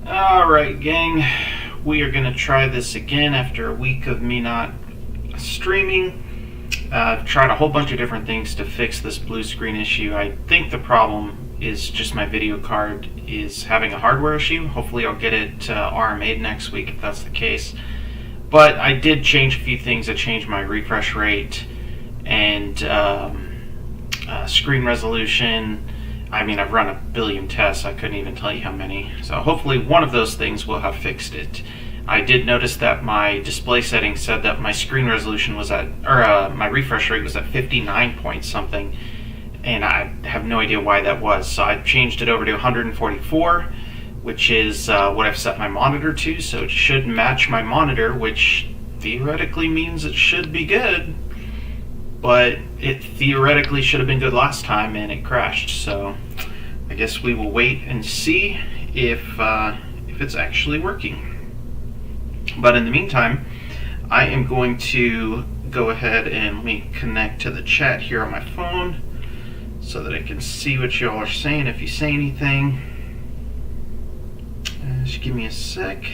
Alright, gang, we are going to try this again after a week of me not streaming. I've tried a whole bunch of different things to fix this blue screen issue. I think the problem is just my video card is having a hardware issue. Hopefully I'll get it RMA'd next week if that's the case. But I did change a few things. I changed my refresh rate and screen resolution. I mean, I've run a billion tests. I couldn't even tell you how many. So hopefully one of those things will have fixed it. I did notice that my display settings said that my screen resolution was at, or my refresh rate was at 59 point something, and I have no idea why that was. So I changed it over to 144, which is what I've set my monitor to. So it should match my monitor, which theoretically means it should be good. But it theoretically should have been good last time and it crashed, so I guess we will wait and see if it's actually working. But in the meantime, I am going to go ahead and let me connect to the chat here on my phone so that I can see what y'all are saying if you say anything. Just give me a sec.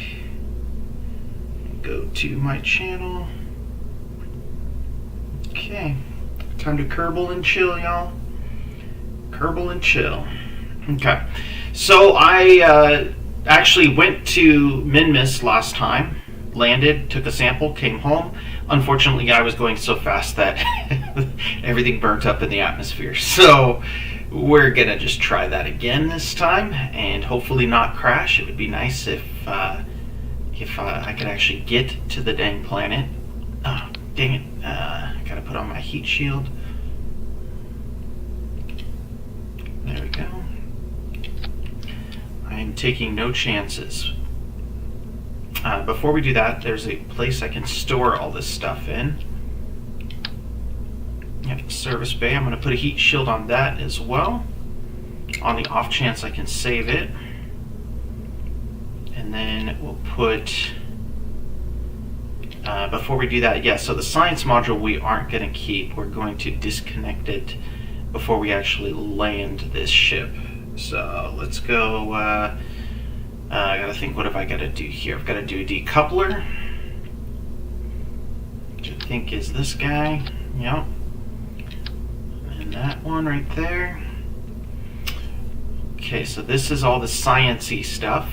Go to my channel. Okay, time to Kerbal and chill, y'all. Kerbal and chill. Okay, so I actually went to Minmus last time, landed, took a sample, came home. Unfortunately, I was going so fast that everything burnt up in the atmosphere. So we're gonna just try that again this time, and hopefully not crash. It would be nice if I could actually get to the dang planet. Oh, dang it. Gotta put on my heat shield. There we go. I am taking no chances. Before we do that, there's a place I can store all this stuff in. Yep, service bay. I'm going to put a heat shield on that as well, on the off chance I can save it. And then we'll put... before we do that, yeah, so the science module we aren't going to keep. We're going to disconnect it before we actually land this ship. So let's go. I got to think, what have I got to do here? I've got to do a decoupler, which I think is this guy. Yep. And that one right there. Okay, so this is all the science-y stuff.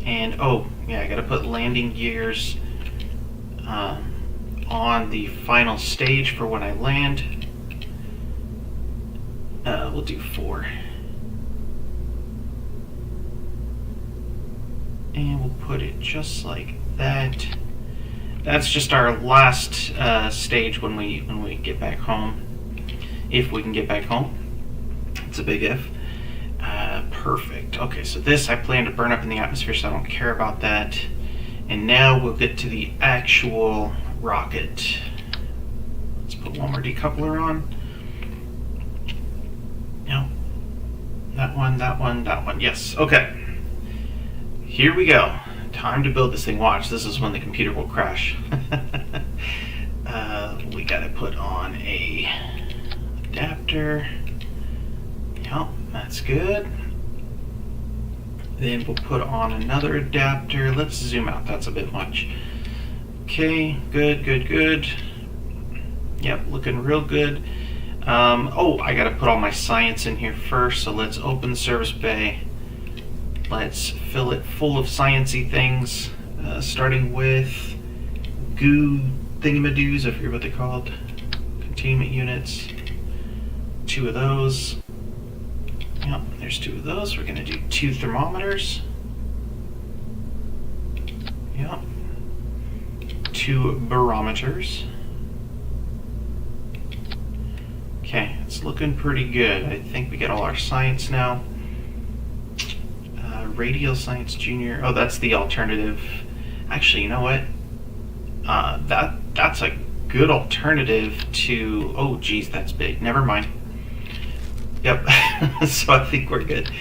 And, oh, yeah, I got to put landing gears on the final stage for when I land. We'll do 4. And we'll put it just like that. That's just our last stage when we get back home. If we can get back home. It's a big if. Perfect. Okay, so this I plan to burn up in the atmosphere, so I don't care about that. And now we'll get to the actual rocket. Let's put one more decoupler on. No. That one, that one, that one. Yes. Okay. Here we go. Time to build this thing. Watch, this is when the computer will crash. We gotta put on a adapter. Yep, that's good. Then we'll put on another adapter. Let's zoom out, that's a bit much. Okay, good, good, good. Yep, looking real good. Oh, I gotta put all my science in here first, so let's open the service bay. Let's fill it full of sciencey things, starting with goo thingamadoos, I forget what they're called. Containment units. 2 of those. Yep, there's 2 of those. We're gonna do 2 thermometers. Yep. 2 barometers. Okay, it's looking pretty good. I think we get all our science now. Radial Science Junior. Oh, that's the alternative. Actually, you know what? That's a good alternative to... Oh, geez, that's big. Never mind. Yep. So I think we're good.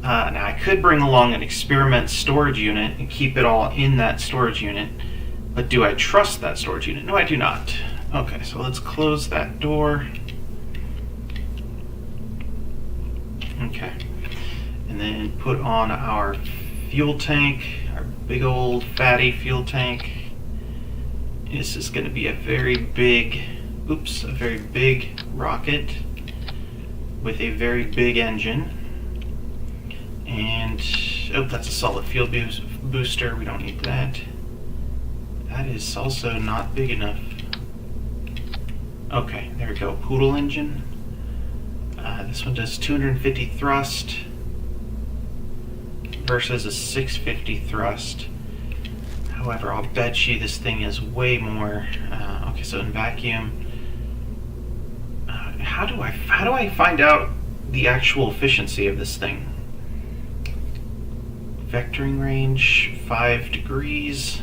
Now, I could bring along an experiment storage unit and keep it all in that storage unit. But do I trust that storage unit? No, I do not. Okay, so let's close that door. Okay. And then put on our fuel tank, our big old fatty fuel tank. This is going to be a very big rocket with a very big engine. And, oh, that's a solid fuel booster. We don't need that. That is also not big enough. Okay, there we go. Poodle engine. This one does 250 thrust versus a 650 thrust. However, I'll bet you this thing is way more. Okay, so in vacuum, how do I find out the actual efficiency of this thing? Vectoring range 5 degrees.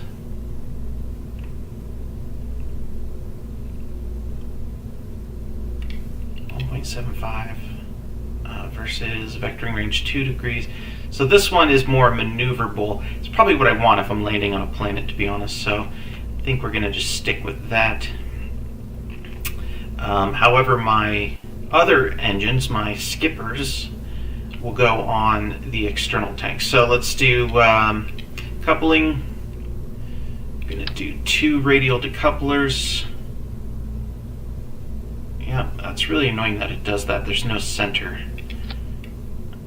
Versus vectoring range 2 degrees. So this one is more maneuverable. It's probably what I want if I'm landing on a planet, to be honest. So I think we're going to just stick with that. However, my other engines, my skippers, will go on the external tank. So let's do coupling. I'm going to do 2 radial decouplers. Yeah, that's really annoying that it does that. There's no center.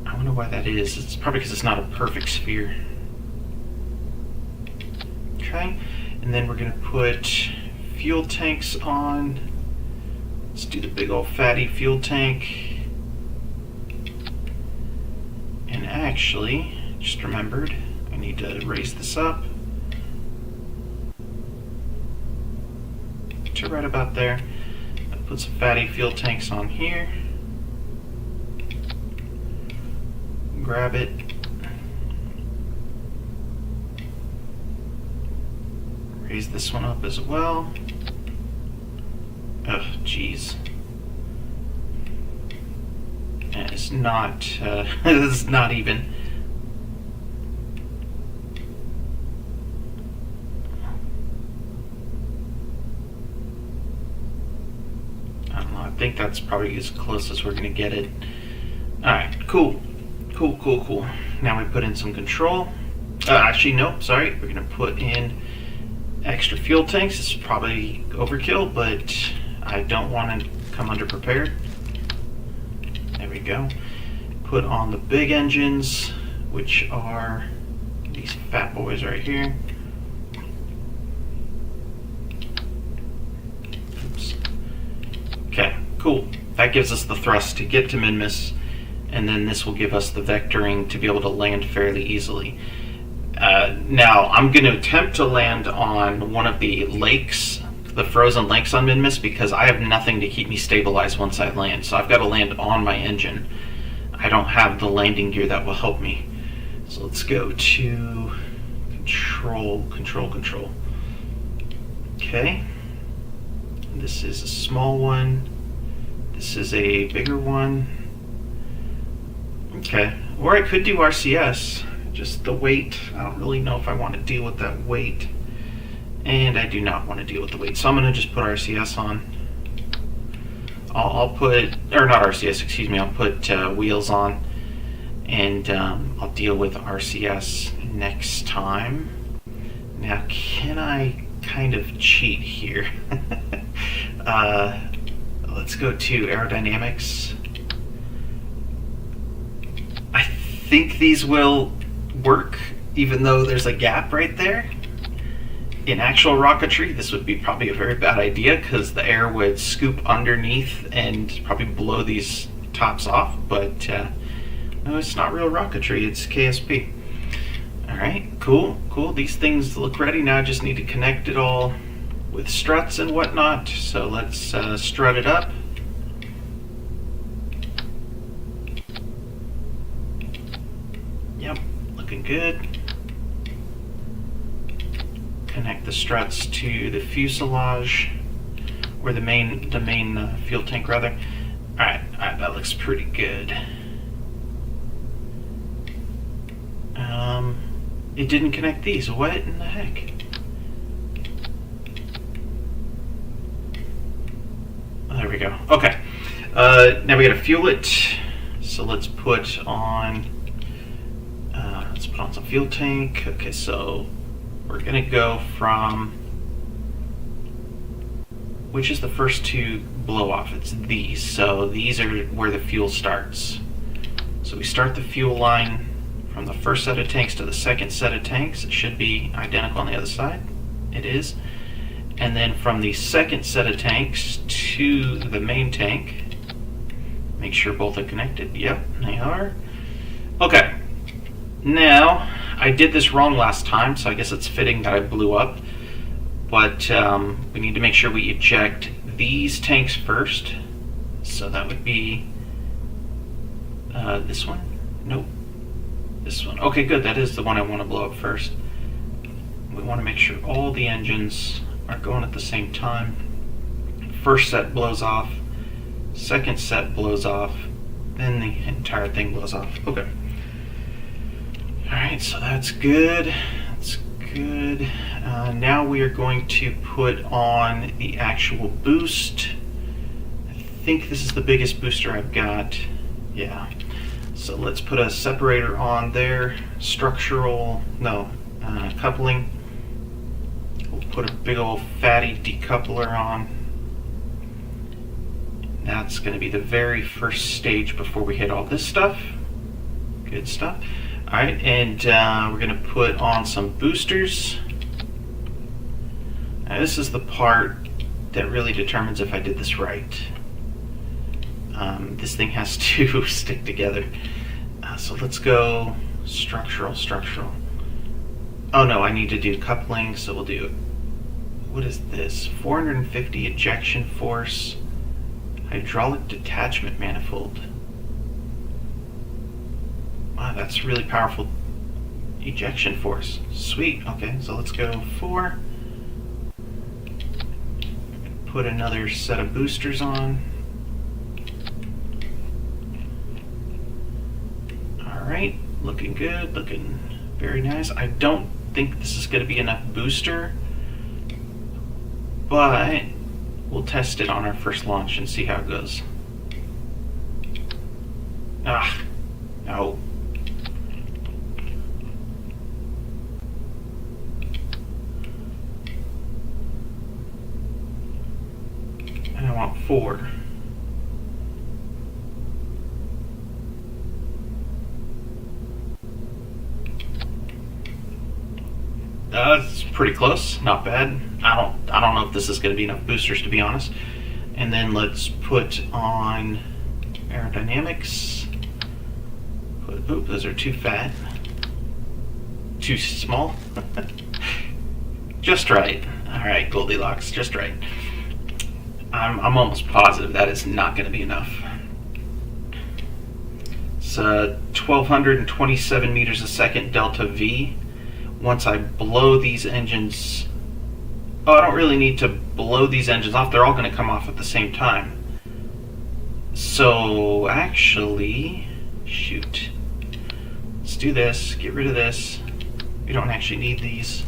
I wonder why that is. It's probably because it's not a perfect sphere. Okay, and then we're going to put fuel tanks on. Let's do the big old fatty fuel tank. And actually, just remembered, I need to raise this up to right about there. Put some fatty fuel tanks on here. Grab it. Raise this one up as well. Oh, jeez. It's not. This is not even. I think that's probably as close as we're going to get it. Alright, cool. Cool. Now we put in some control. Actually, no, sorry. We're going to put in extra fuel tanks. This is probably overkill, but I don't want to come underprepared. There we go. Put on the big engines, which are these fat boys right here. Oops. Okay, cool. That gives us the thrust to get to Minmus, and then this will give us the vectoring to be able to land fairly easily. Now, I'm going to attempt to land on one of the lakes, the frozen lakes on Minmus, because I have nothing to keep me stabilized once I land. So I've got to land on my engine. I don't have the landing gear that will help me. So let's go to control. Okay. This is a small one. This is a bigger one. Okay. Or I could do RCS. Just the weight. I don't really know if I want to deal with that weight. And I do not want to deal with the weight. So I'm going to just put RCS on. I'll put, or not RCS, excuse me, I'll put wheels on. And I'll deal with RCS next time. Now, can I kind of cheat here? Let's go to aerodynamics. I think these will work, even though there's a gap right there. In actual rocketry, this would be probably a very bad idea because the air would scoop underneath and probably blow these tops off, but no, it's not real rocketry, it's KSP. Alright, cool. These things look ready. Now I just need to connect it all with struts and whatnot. So let's strut it up. Yep, looking good. Connect the struts to the fuselage, or the main fuel tank rather. Alright, that looks pretty good. It didn't connect these. What in the heck? There we go. Okay. Now we gotta fuel it. So let's put on put on some fuel tank. Okay, so we're gonna go from, which is the first to blow off? It's these. So these are where the fuel starts. So we start the fuel line from the first set of tanks to the second set of tanks. It should be identical on the other side. It is. And then from the second set of tanks to the main tank, make sure both are connected. Yep, they are. Okay. Now, I did this wrong last time, so I guess it's fitting that I blew up. But we need to make sure we eject these tanks first. So that would be this one? Nope. This one. Okay, good. That is the one I want to blow up first. We want to make sure all the engines are going at the same time. First set blows off. Second set blows off. Then the entire thing blows off. Okay. Alright, so that's good. That's good. Now we are going to put on the actual boost. I think this is the biggest booster I've got. Yeah. So let's put a separator on there. Coupling. We'll put a big old fatty decoupler on. That's going to be the very first stage before we hit all this stuff. Good stuff. Alright, and we're going to put on some boosters. Now this is the part that really determines if I did this right. This thing has to stick together. So let's go structural. Oh no, I need to do coupling, so we'll do, what is this? 450 ejection force, hydraulic detachment manifold. Wow, that's really powerful ejection force. Sweet, okay, so let's go 4. Put another set of boosters on. Alright, looking good, looking very nice. I don't think this is going to be enough booster, but we'll test it on our first launch and see how it goes. Ah, no. And I want 4. It's pretty close, not bad. I don't know if this is going to be enough boosters, to be honest. And then let's put on aerodynamics. Oop, those are too fat. Too small. Just right. Alright, Goldilocks, just right. I'm almost positive that is not going to be enough. It's 1,227 meters a second delta V. Once I blow these engines, I don't really need to blow these engines off. They're all going to come off at the same time. So actually, shoot. Let's do this. Get rid of this. We don't actually need these.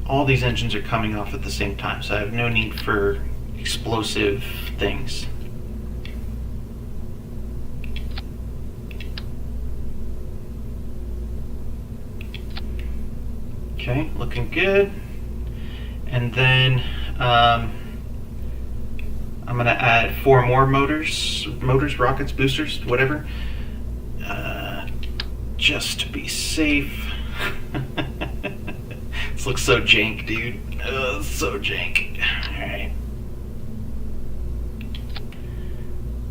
All these engines are coming off at the same time, so I have no need for explosive things. Okay, looking good. And then I'm going to add 4 more motors, rockets, boosters, whatever, just to be safe. This looks so jank, dude. So jank. Alright.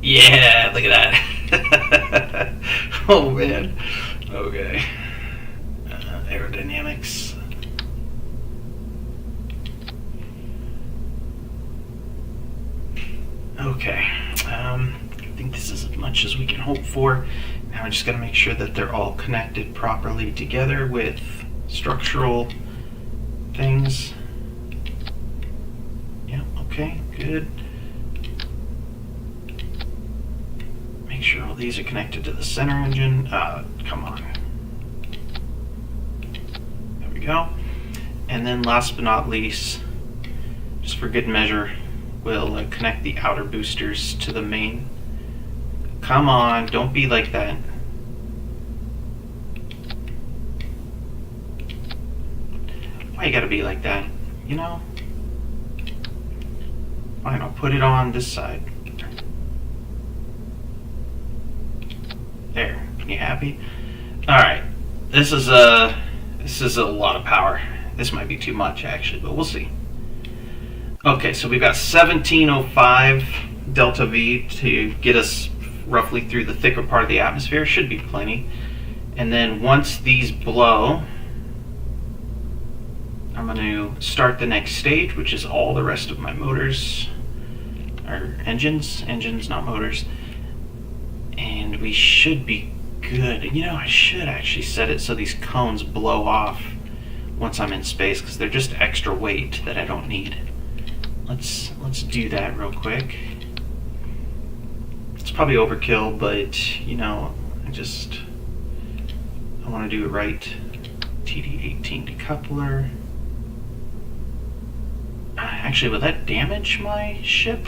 Yeah, look at that. Oh, man. Okay. Aerodynamics. Okay, I think this is as much as we can hope for. Now we're just going to make sure that they're all connected properly together with structural things. Yeah, okay, good. Make sure all these are connected to the center engine. Come on. There we go. And then last but not least, just for good measure, we'll connect the outer boosters to the main. Come on, don't be like that. Why you gotta be like that? You know? Fine, I'll put it on this side. There. You happy? Alright. This is a lot of power. This might be too much actually, but we'll see. Okay, so we've got 1705 delta V to get us roughly through the thicker part of the atmosphere. Should be plenty. And then once these blow, I'm going to start the next stage, which is all the rest of my motors, or engines, not motors. And we should be good. You know, I should actually set it so these cones blow off once I'm in space, because they're just extra weight that I don't need. Let's do that real quick. It's probably overkill, but you know, I want to do it right. TD18 decoupler. Actually, will that damage my ship?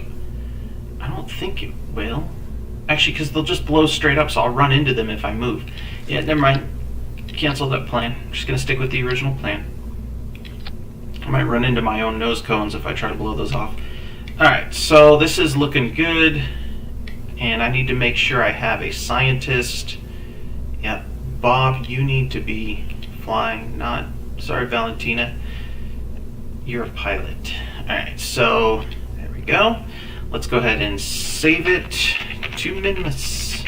I don't think it will. Actually, because they'll just blow straight up, so I'll run into them if I move. Yeah, never mind. Cancel that plan. I'm just going to stick with the original plan. I might run into my own nose cones if I try to blow those off. Alright, so this is looking good. And I need to make sure I have a scientist. Yeah, Bob, you need to be flying, not... Sorry, Valentina. You're a pilot. Alright, so there we go. Let's go ahead and save it to Minimus.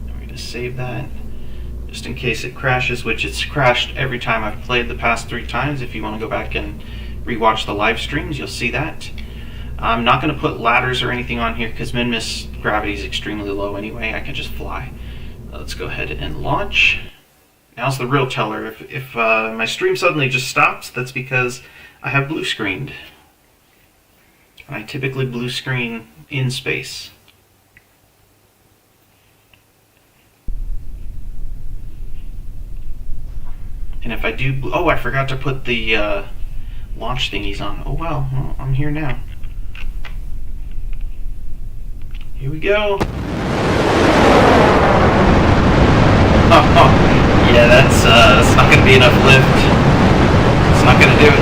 I'm going to save that just in case it crashes, which it's crashed every time I've played the past 3 times. If you want to go back and rewatch the live streams, you'll see that. I'm not going to put ladders or anything on here because Minimus gravity is extremely low anyway. I can just fly. Let's go ahead and launch. Now's the real teller. If my stream suddenly just stops, that's because I have blue screened. I typically blue screen in space. And if I do... Oh, I forgot to put the launch thingies on. Oh well, I'm here now. Here we go. Oh, yeah, that's not going to be enough lift. It's not going to do it.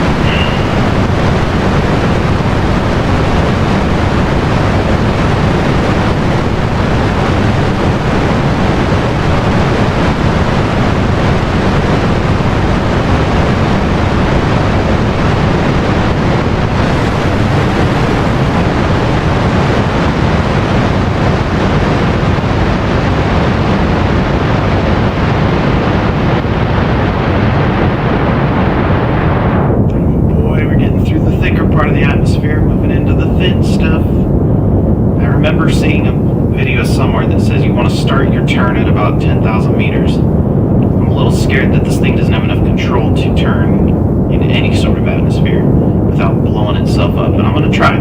Start your turn at about 10,000 meters. I'm a little scared that this thing doesn't have enough control to turn in any sort of atmosphere without blowing itself up, but I'm going to try.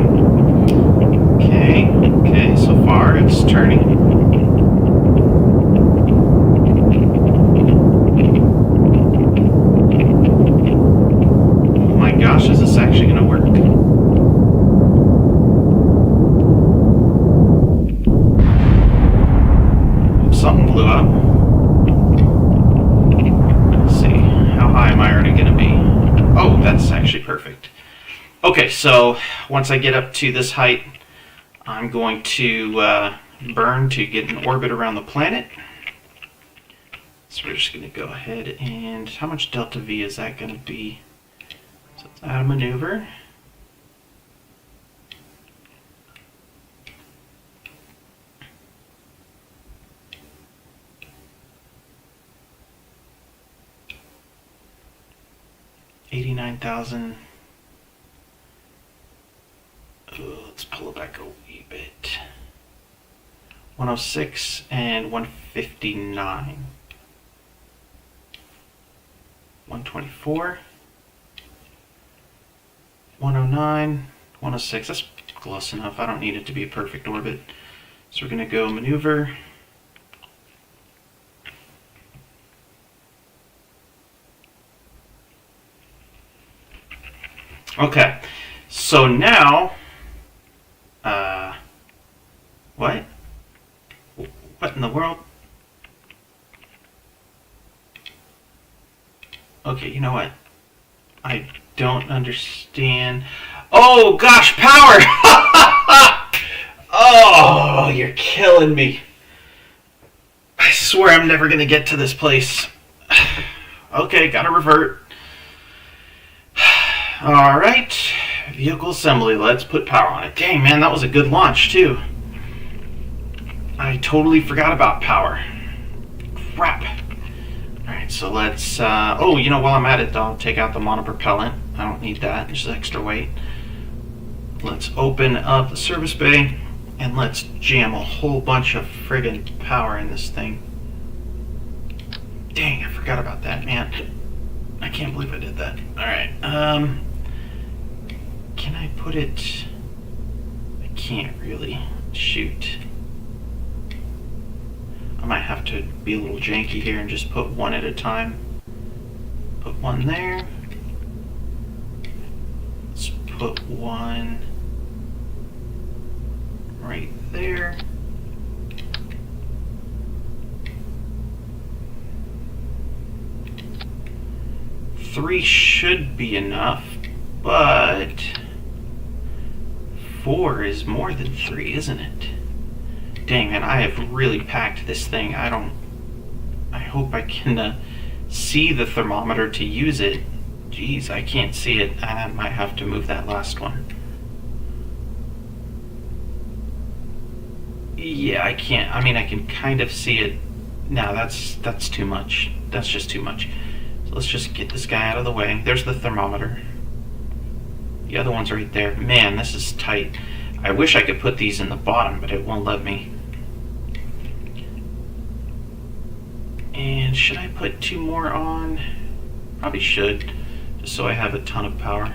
Okay, so far it's turning. Oh my gosh, is this actually going to work? Something blew up. Let's see, how high am I already going to be? Oh, that's actually perfect. Okay, so once I get up to this height, I'm going to burn to get an orbit around the planet. So we're just going to go ahead and... How much delta V is that going to be? So it's out of maneuver. $89,000. Let's pull it back a wee bit. 106 and 159. 124. 109. 106. That's close enough. I don't need it to be a perfect orbit. So we're going to go maneuver. Okay, so now, what? What in the world? Okay, you know what? I don't understand. Oh gosh, power! Oh, you're killing me. I swear I'm never gonna get to this place. Okay, gotta revert. Alright, vehicle assembly, let's put power on it. Dang, man, that was a good launch, too. I totally forgot about power. Crap. Alright, so let's, oh, you know, while I'm at it, though, I'll take out the monopropellant. I don't need that, it's just extra weight. Let's open up the service bay, and let's jam a whole bunch of friggin' power in this thing. Dang, I forgot about that, man. I can't believe I did that. Alright, can I put it... I can't really. Shoot. I might have to be a little janky here and just put one at a time. Put one there. Let's put one right there. Three should be enough, but 4 is more than 3, isn't it? Dang, man, I have really packed this thing. I hope I can see the thermometer to use it. Jeez, I can't see it. I might have to move that last one. Yeah, I can't. I mean, I can kind of see it. No, that's too much. That's just too much. So let's just get this guy out of the way. There's the thermometer. The other one's right there. Man, this is tight. I wish I could put these in the bottom, but it won't let me. And should I put 2 more on? Probably should, just so I have a ton of power.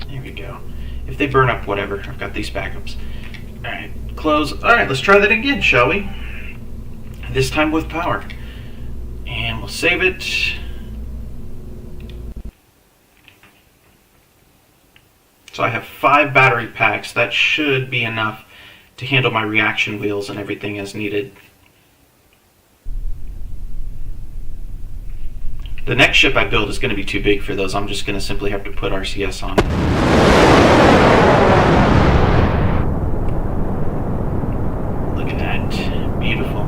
There we go. If they burn up, whatever. I've got these backups. Alright, close. Alright, let's try that again, shall we? This time with power. And we'll save it. So I have 5 battery packs. That should be enough to handle my reaction wheels and everything as needed. The next ship I build is going to be too big for those. I'm just going to simply have to put RCS on. Look at that. Beautiful.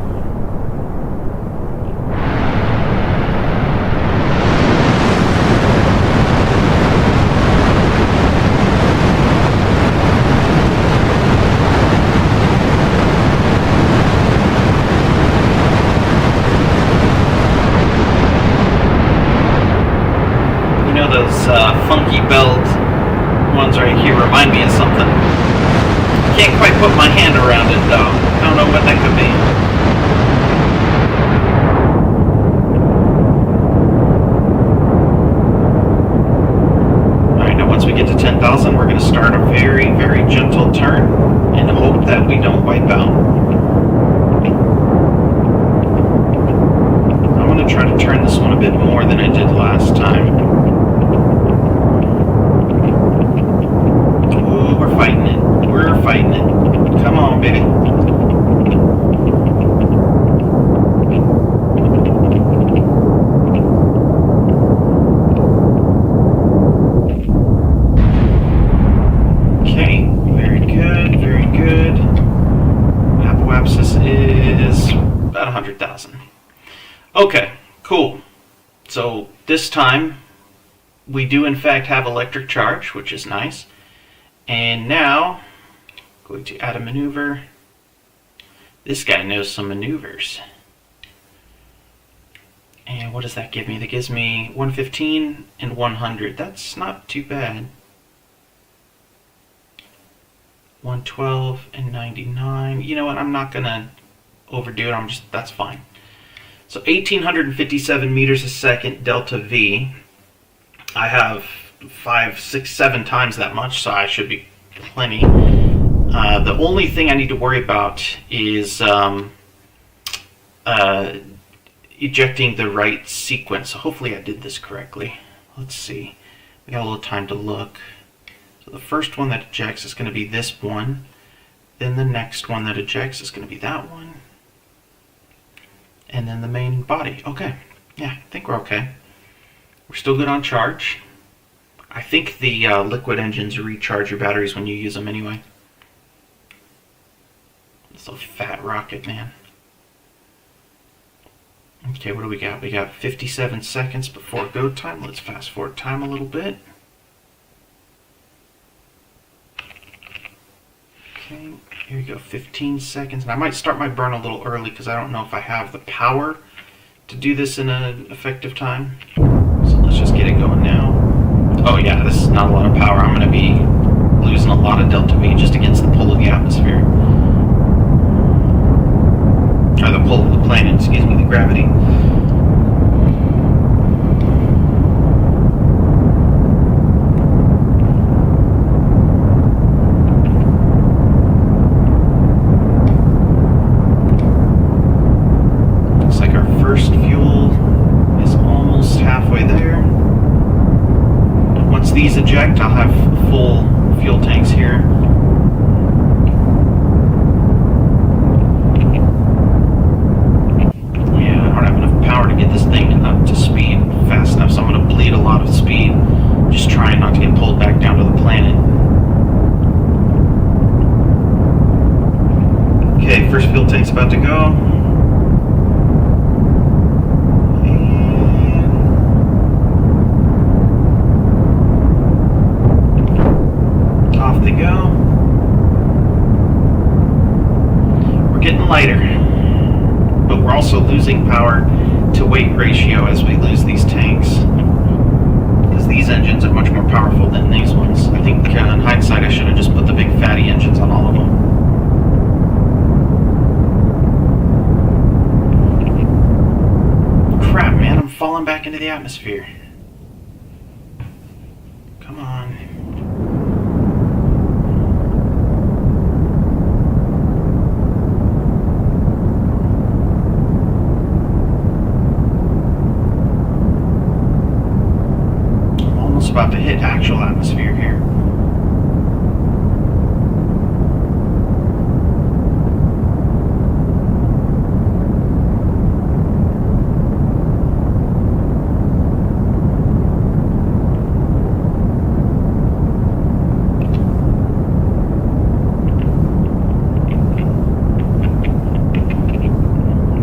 Funky belt ones right here remind me of something. Can't quite put my hand around it though. I don't know what that could be. Alright, now once we get to 10,000, we're going to start a very, very gentle turn and hope that we don't wipe out. I'm going to try to turn this one a bit more than I did last time. Fighting it. We're fighting it. Come on, baby. Okay, very good, very good. Apoapsis is about 100,000. Okay, cool. So this time we do in fact have electric charge, which is nice. And now, going to add a maneuver. This guy knows some maneuvers. And what does that give me? That gives me 115 and 100. That's not too bad. 112 and 99. You know what? I'm not going to overdo it. That's fine. So 1,857 meters a second delta V. I have 5, 6, 7 times that much, so I should be plenty. The only thing I need to worry about is ejecting the right sequence. So hopefully I did this correctly. Let's see. We got a little time to look. So the first one that ejects is going to be this one. Then the next one that ejects is going to be that one. And then the main body. Okay. Yeah, I think we're okay. We're still good on charge. I think the liquid engines recharge your batteries when you use them anyway. It's a fat rocket, man. Okay, what do we got? We got 57 seconds before go time. Let's fast forward time a little bit. Okay, here we go, 15 seconds. And I might start my burn a little early because I don't know if I have the power to do this in an effective time. So let's just get it going now. Oh yeah, this is not a lot of power. I'm going to be losing a lot of delta V just against the pull of the atmosphere. Or the pull of the planet, excuse me, the gravity. Looks like our first fuel is almost halfway there. Once these eject, I'll have full fuel tanks here. Get this thing up to speed fast enough, so I'm going to bleed a lot of speed, just trying not to get pulled back down to the planet. Okay, first fuel tank's about to go. And off they go. We're getting lighter, but we're also losing power to weight ratio as we lose these tanks, because these engines are much more powerful than these ones. I think in hindsight I should have just put the big fatty engines on all of them. Crap, man, I'm falling back into the atmosphere. Come on. About to hit actual atmosphere here.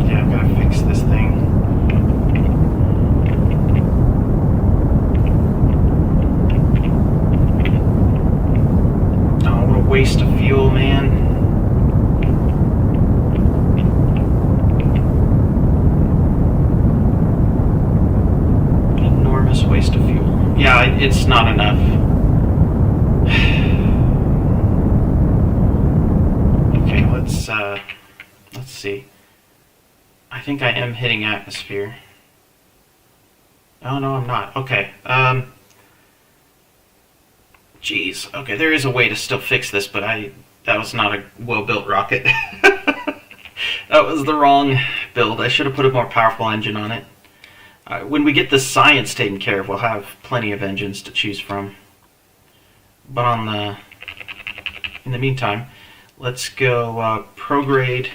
Yeah, I've got to fix this thing. Waste of fuel, man. Enormous waste of fuel. Yeah, it's not enough. Okay, let's see. I think I am hitting atmosphere. Oh no, I'm not. Okay. Jeez. Okay, there is a way to still fix this, but that was not a well-built rocket. That was the wrong build. I should have put a more powerful engine on it. When we get the science taken care of, we'll have plenty of engines to choose from. But in the meantime, let's go prograde.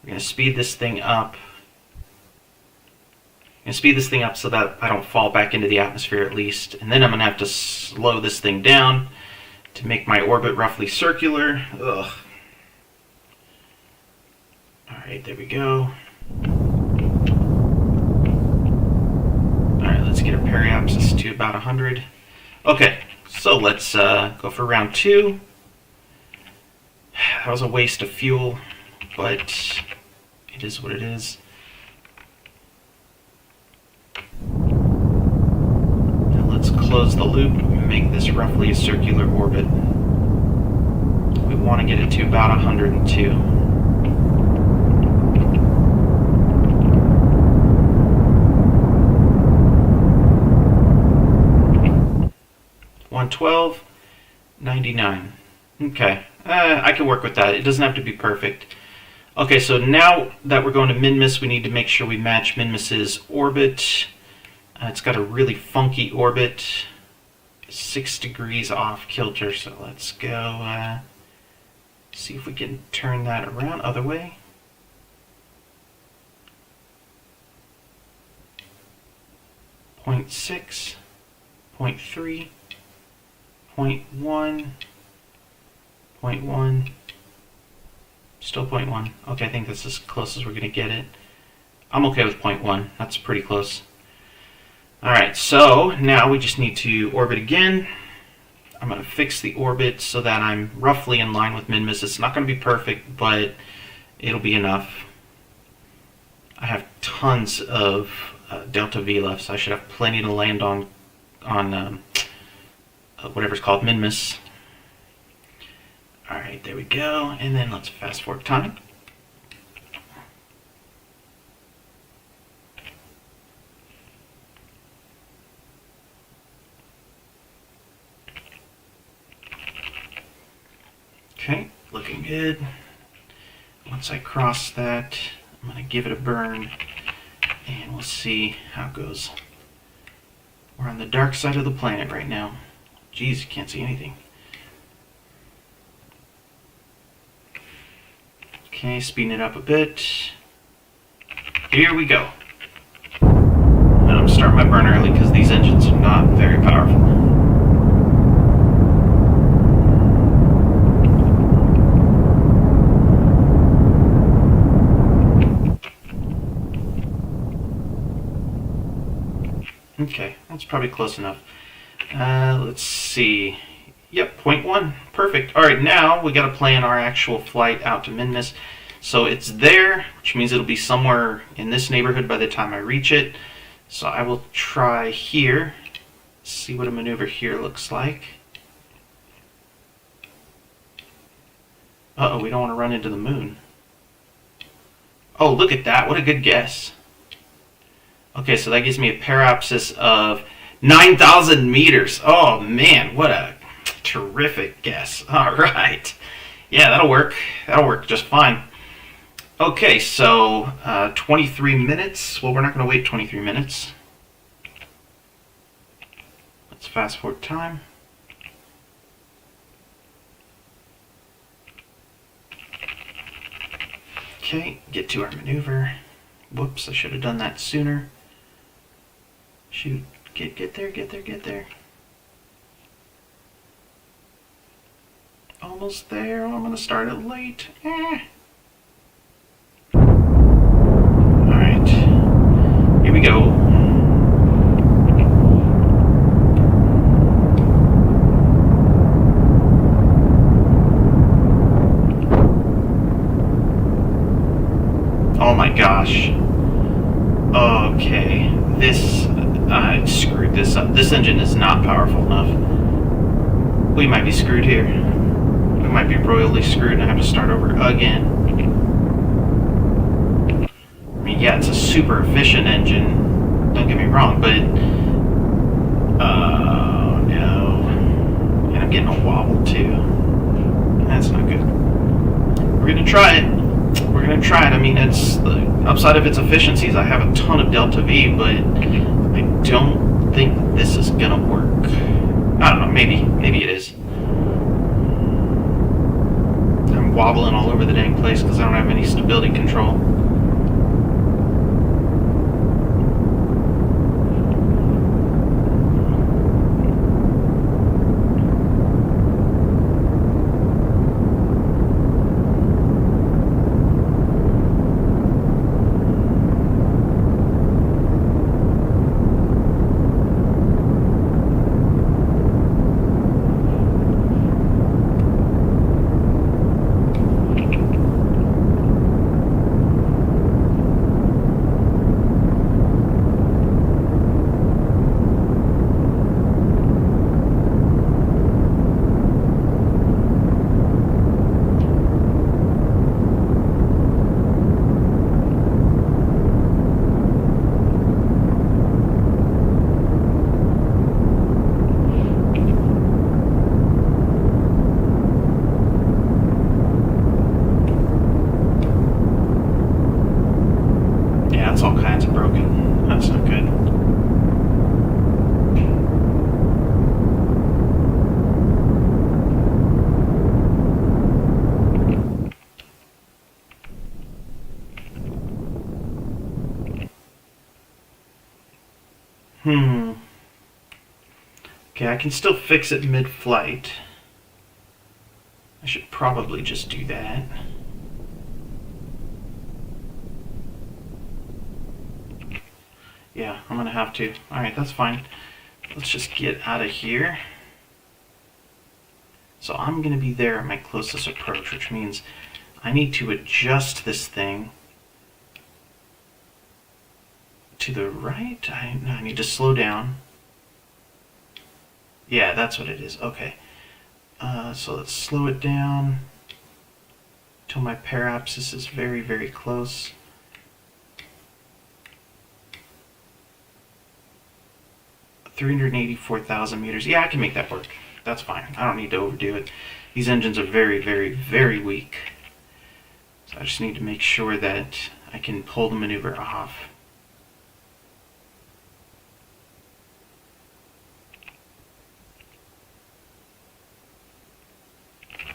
We're going to speed this thing up. I'm going to speed this thing up so that I don't fall back into the atmosphere at least. And then I'm going to have to slow this thing down to make my orbit roughly circular. Ugh. Alright, there we go. Alright, let's get our periapsis to about 100. Okay, so let's go for round 2. That was a waste of fuel, but it is what it is. Now let's close the loop and make this roughly a circular orbit. We want to get it to about 102. 112, 99. Okay, I can work with that. It doesn't have to be perfect. Okay, so now that we're going to Minmus, we need to make sure we match Minmus's orbit. It's got a really funky orbit, 6 degrees off kilter. So let's go see if we can turn that around other way. 0.6, 0.3, 0.1, 0.1, still 0.1. Okay, I think that's as close as we're going to get it. I'm okay with 0.1. That's pretty close. Alright, so now we just need to orbit again. I'm going to fix the orbit so that I'm roughly in line with min-miss. It's not going to be perfect, but it'll be enough. I have tons of delta V left, so I should have plenty to land on whatever's called min-miss. Alright, there we go. And then let's fast forward time. Okay, looking good. Once I cross that, I'm going to give it a burn, and we'll see how it goes. We're on the dark side of the planet right now. Jeez, you can't see anything. Okay, speeding it up a bit. Here we go. And I'm starting my burn early because these engines are not very powerful. Okay, that's probably close enough. Let's see. Yep, 0.1. Perfect. Alright, now we got to plan our actual flight out to min-miss. So it's there, which means it'll be somewhere in this neighborhood by the time I reach it. So I will try here. See what a maneuver here looks like. Uh-oh, we don't want to run into the moon. Oh, look at that. What a good guess. Okay, so that gives me a periapsis of 9,000 meters. Oh, man, what a terrific guess. All right. Yeah, that'll work. That'll work just fine. Okay, so 23 minutes. Well, we're not going to wait 23 minutes. Let's fast forward time. Okay, get to our maneuver. Whoops, I should have done that sooner. Shoot, get there, get there, get there. Almost there. Oh, I'm going to start it late. Alright, here we go. Oh my gosh. Okay, I screwed this up. This engine is not powerful enough. We might be screwed here. We might be royally screwed and have to start over again. I mean, yeah, it's a super efficient engine. Don't get me wrong, but oh no. And I'm getting a wobble too. That's not good. We're gonna try it. We're going to try it. I mean, it's the upside of its efficiencies. I have a ton of delta V, but I don't think this is going to work. I don't know. Maybe it is. I'm wobbling all over the dang place because I don't have any stability control. Okay, I can still fix it mid-flight. I should probably just do that. Yeah, I'm gonna have to. Alright, that's fine. Let's just get out of here. So I'm gonna be there at my closest approach, which means I need to adjust this thing to the right. I need to slow down. Yeah, that's what it is. Okay. So let's slow it down till my parapsis is very, very close. $384,000 meters. Yeah, I can make that work. That's fine. I don't need to overdo it. These engines are very, very, very weak. So I just need to make sure that I can pull the maneuver off.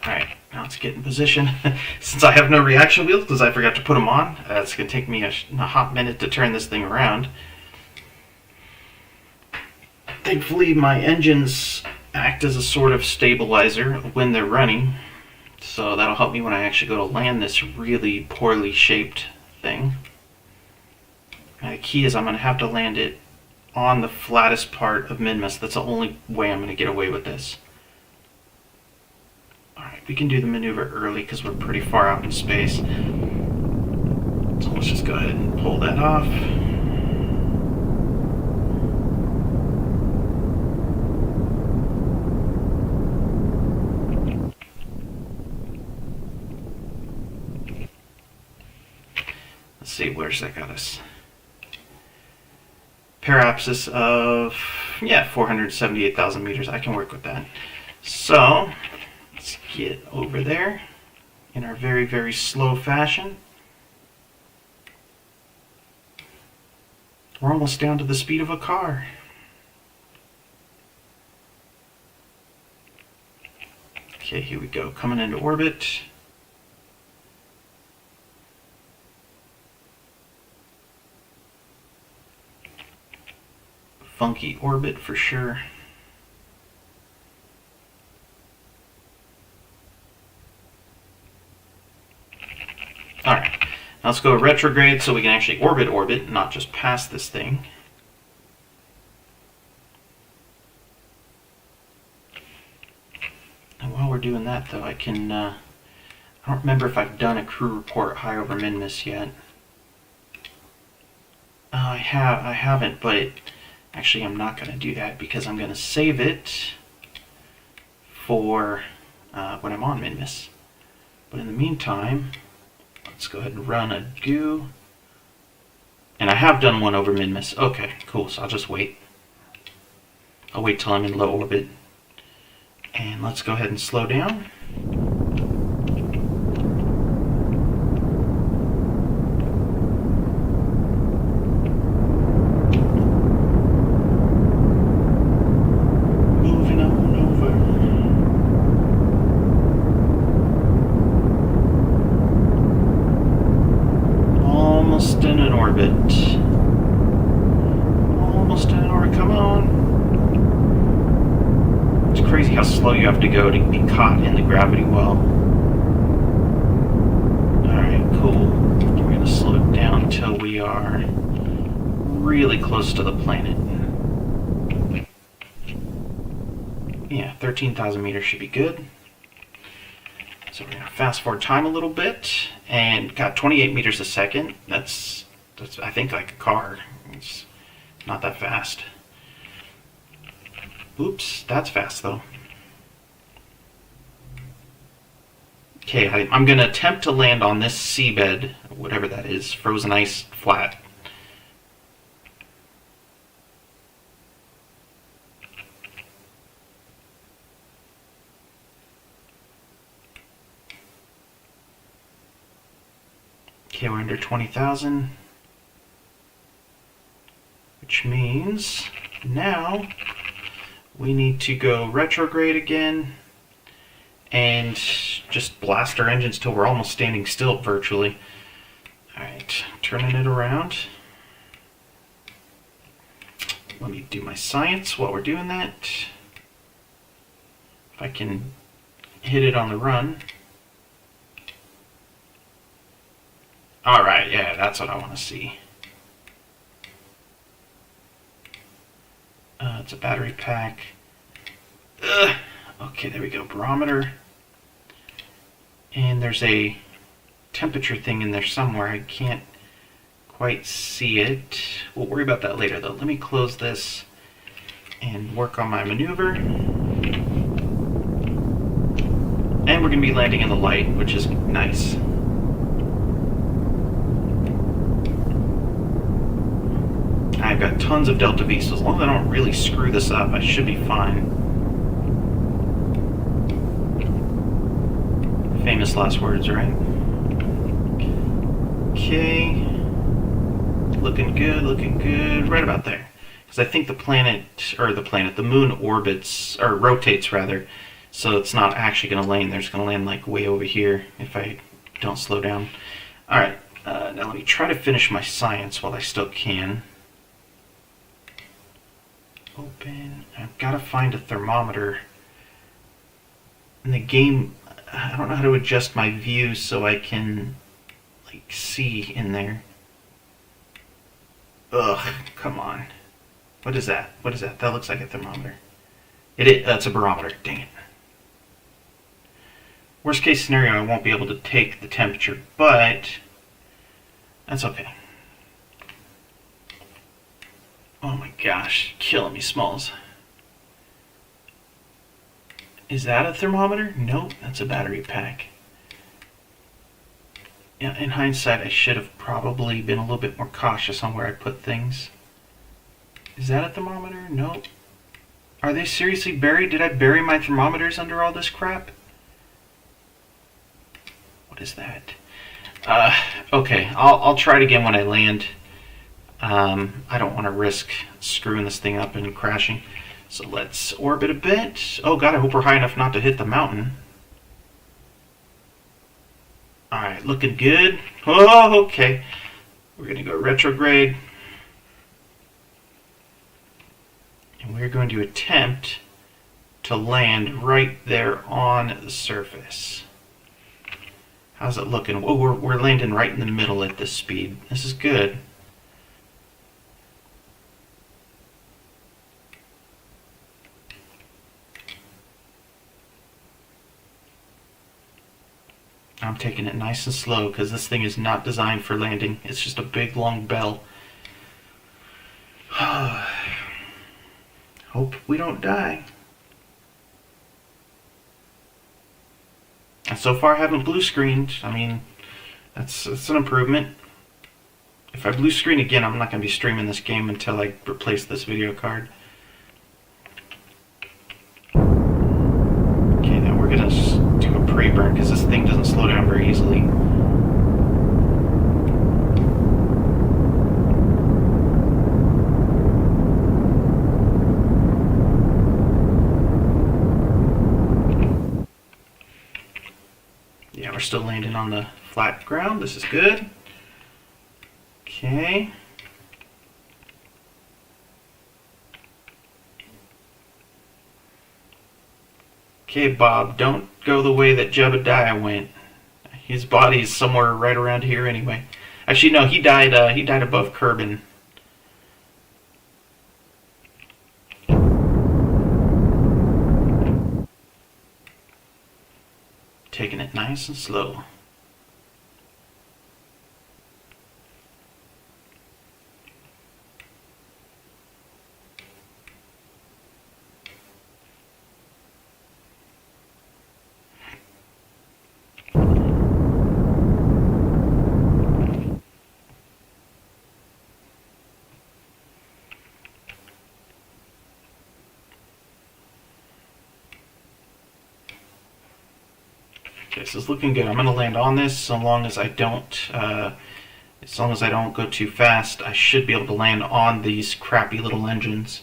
Alright, now let's get in position. Since I have no reaction wheels because I forgot to put them on, it's going to take me a hot minute to turn this thing around. Thankfully, my engines act as a sort of stabilizer when they're running, so that'll help me when I actually go to land this really poorly shaped thing. And the key is I'm going to have to land it on the flattest part of Minmus. That's the only way I'm going to get away with this. Alright, we can do the maneuver early because we're pretty far out in space. So let's just go ahead and pull that off. Let's see, where's that got us? Parapsis of, 478,000 meters. I can work with that. So, let's get over there in our very, very slow fashion. We're almost down to the speed of a car. Okay, here we go. Coming into orbit. Funky orbit for sure. Alright, now let's go retrograde so we can actually orbit, not just pass this thing. And while we're doing that though, I can, I don't remember if I've done a crew report high over Minmus yet. I haven't, but actually I'm not going to do that because I'm going to save it for when I'm on Minmus. But in the meantime, let's go ahead and run a do. And I have done one over Minmus. Okay, cool, so I'll just wait. I'll wait till I'm in low orbit. And let's go ahead and slow down. Almost in an orbit. Almost in an orbit, come on. It's crazy how slow you have to go to be caught in the gravity well. Alright, cool. We're going to slow it down until we are really close to the planet. Yeah, 13,000 meters should be good. So we're going to fast forward time a little bit, and got 28 meters a second. That's I think like a car. It's not that fast. Oops, that's fast though. Okay, I'm going to attempt to land on this seabed, whatever that is, frozen ice flat. Okay, we're under 20,000, which means now we need to go retrograde again and just blast our engines till we're almost standing still virtually. Alright, turning it around. let me do my science while we're doing that. If I can hit it on the run. Alright, yeah, that's what I want to see. It's a battery pack. Ugh. Okay, there we go. Barometer. And there's a temperature thing in there somewhere. I can't quite see it. We'll worry about that later, though. Let me close this and work on my maneuver. And we're going to be landing in the light, which is nice. I've got tons of Delta V, so as long as I don't really screw this up, I should be fine. Famous last words, right? Okay. Looking good. Right about there. Because I think the moon orbits, or rotates rather, so it's not actually going to land there. It's going to land like way over here if I don't slow down. Alright, now let me try to finish my science while I still can. Open. I've got to find a thermometer. In the game, I don't know how to adjust my view so I can like see in there. Ugh, come on. What is that? What is that? That looks like a thermometer. That's a barometer. Dang it. Worst case scenario, I won't be able to take the temperature, but that's okay. Oh my gosh, killing me, Smalls. Is that a thermometer? Nope, that's a battery pack. Yeah, in hindsight, I should have probably been a little bit more cautious on where I put things. Is that a thermometer? Nope. Are they seriously buried? Did I bury my thermometers under all this crap? What is that? Okay, I'll try it again when I land. I don't want to risk screwing this thing up and crashing. So let's orbit a bit. Oh god, I hope we're high enough not to hit the mountain. Alright, looking good. Oh, okay. We're going to go retrograde. And we're going to attempt to land right there on the surface. How's it looking? Oh, we're landing right in the middle at this speed. This is good. I'm taking it nice and slow because this thing is not designed for landing. It's just a big long bell. Hope we don't die. And so far I haven't blue screened. I mean, that's an improvement. If I blue screen again, I'm not going to be streaming this game until I replace this video card. Okay, now we're going to do a pre-burn because this thing doesn't slow down very easily. Yeah, we're still landing on the flat ground. This is good. Okay. Okay, Bob, don't go the way that Jebediah went. His body is somewhere right around here anyway. Actually, no, he died above Kerbal. Taking it nice and slow. Okay, so it's looking good. I'm going to land on this so long as I don't go too fast. I should be able to land on these crappy little engines.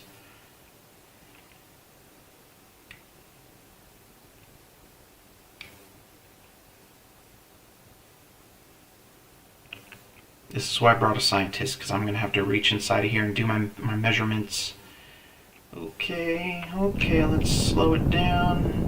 This is why I brought a scientist, because I'm going to have to reach inside of here and do my measurements Okay, let's slow it down.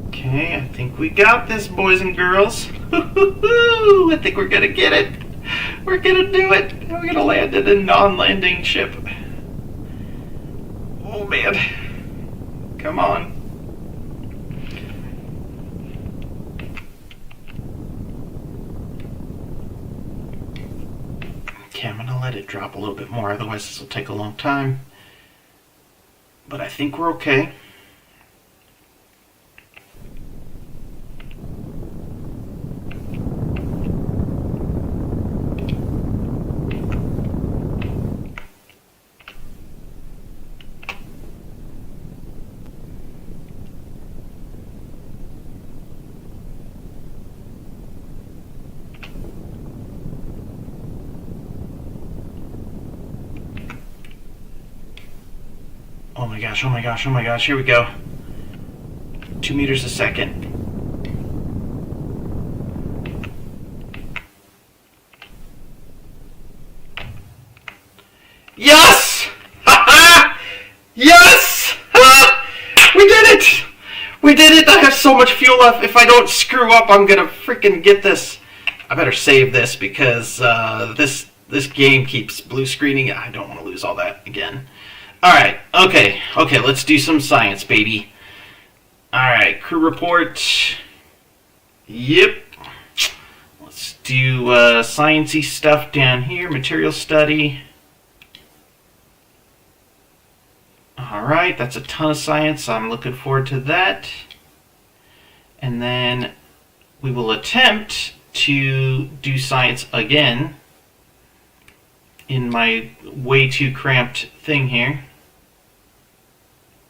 Okay, I think we got this, boys and girls. I think we're gonna get it. We're gonna do it. We're gonna land in a non-landing ship. Oh man. Come on. Okay, I'm gonna let it drop a little bit more, otherwise this will take a long time. But I think we're okay. Oh my gosh, oh my gosh, oh my gosh, here we go. 2 meters a second. Yes! Yes! We did it! We did it! I have so much fuel left. If I don't screw up, I'm gonna freaking get this. I better save this because this game keeps blue screening. I don't want to lose all that again. Alright, okay, let's do some science, baby. Alright, crew report. Yep. Let's do science-y stuff down here. Material study. Alright, that's a ton of science. I'm looking forward to that. And then we will attempt to do science again in my way too cramped thing here.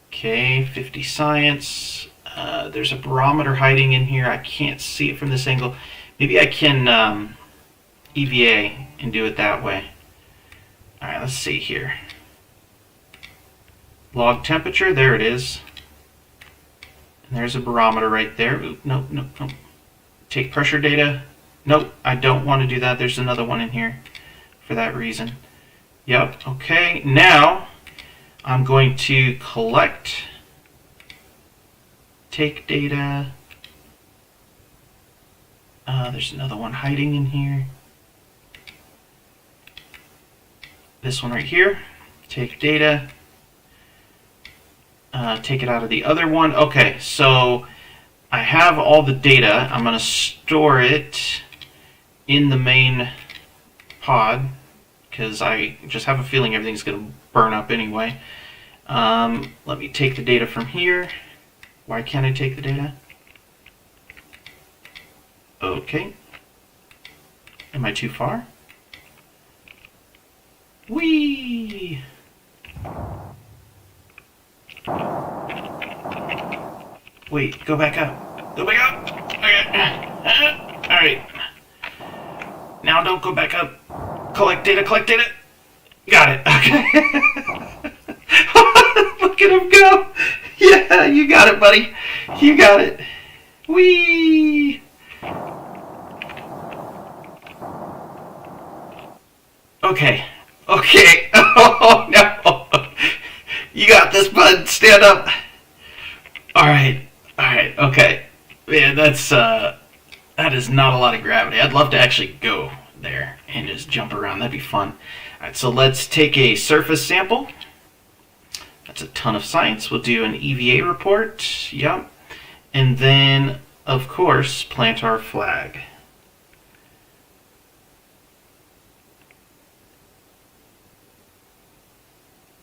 Okay, 50 science. There's a barometer hiding in here. I can't see it from this angle. Maybe I can EVA and do it that way. Alright, let's see here. Log temperature, there it is. And there's a barometer right there. Oop, nope. Take pressure data. Nope, I don't want to do that. There's another one in here for that reason. Yep, okay. Now, I'm going to collect, take data. There's another one hiding in here. This one right here. Take data. Take it out of the other one. Okay, so I have all the data. I'm going to store it in the main pod because I just have a feeling everything's going to burn up anyway. Let me take the data from here. Why can't I take the data? Okay. Am I too far? Whee! Wait, go back up. Go back up! Okay. Alright. Now don't go back up. Collect data, Got it. Okay. Look at him go. Yeah, you got it, buddy. You got it. Whee! Okay. Oh, no. You got this, bud. Stand up. Alright. Okay. Man, that is not a lot of gravity. I'd love to actually go there and just jump around. That'd be fun. Alright, so let's take a surface sample. That's a ton of science. We'll do an EVA report. Yep. And then, of course, plant our flag.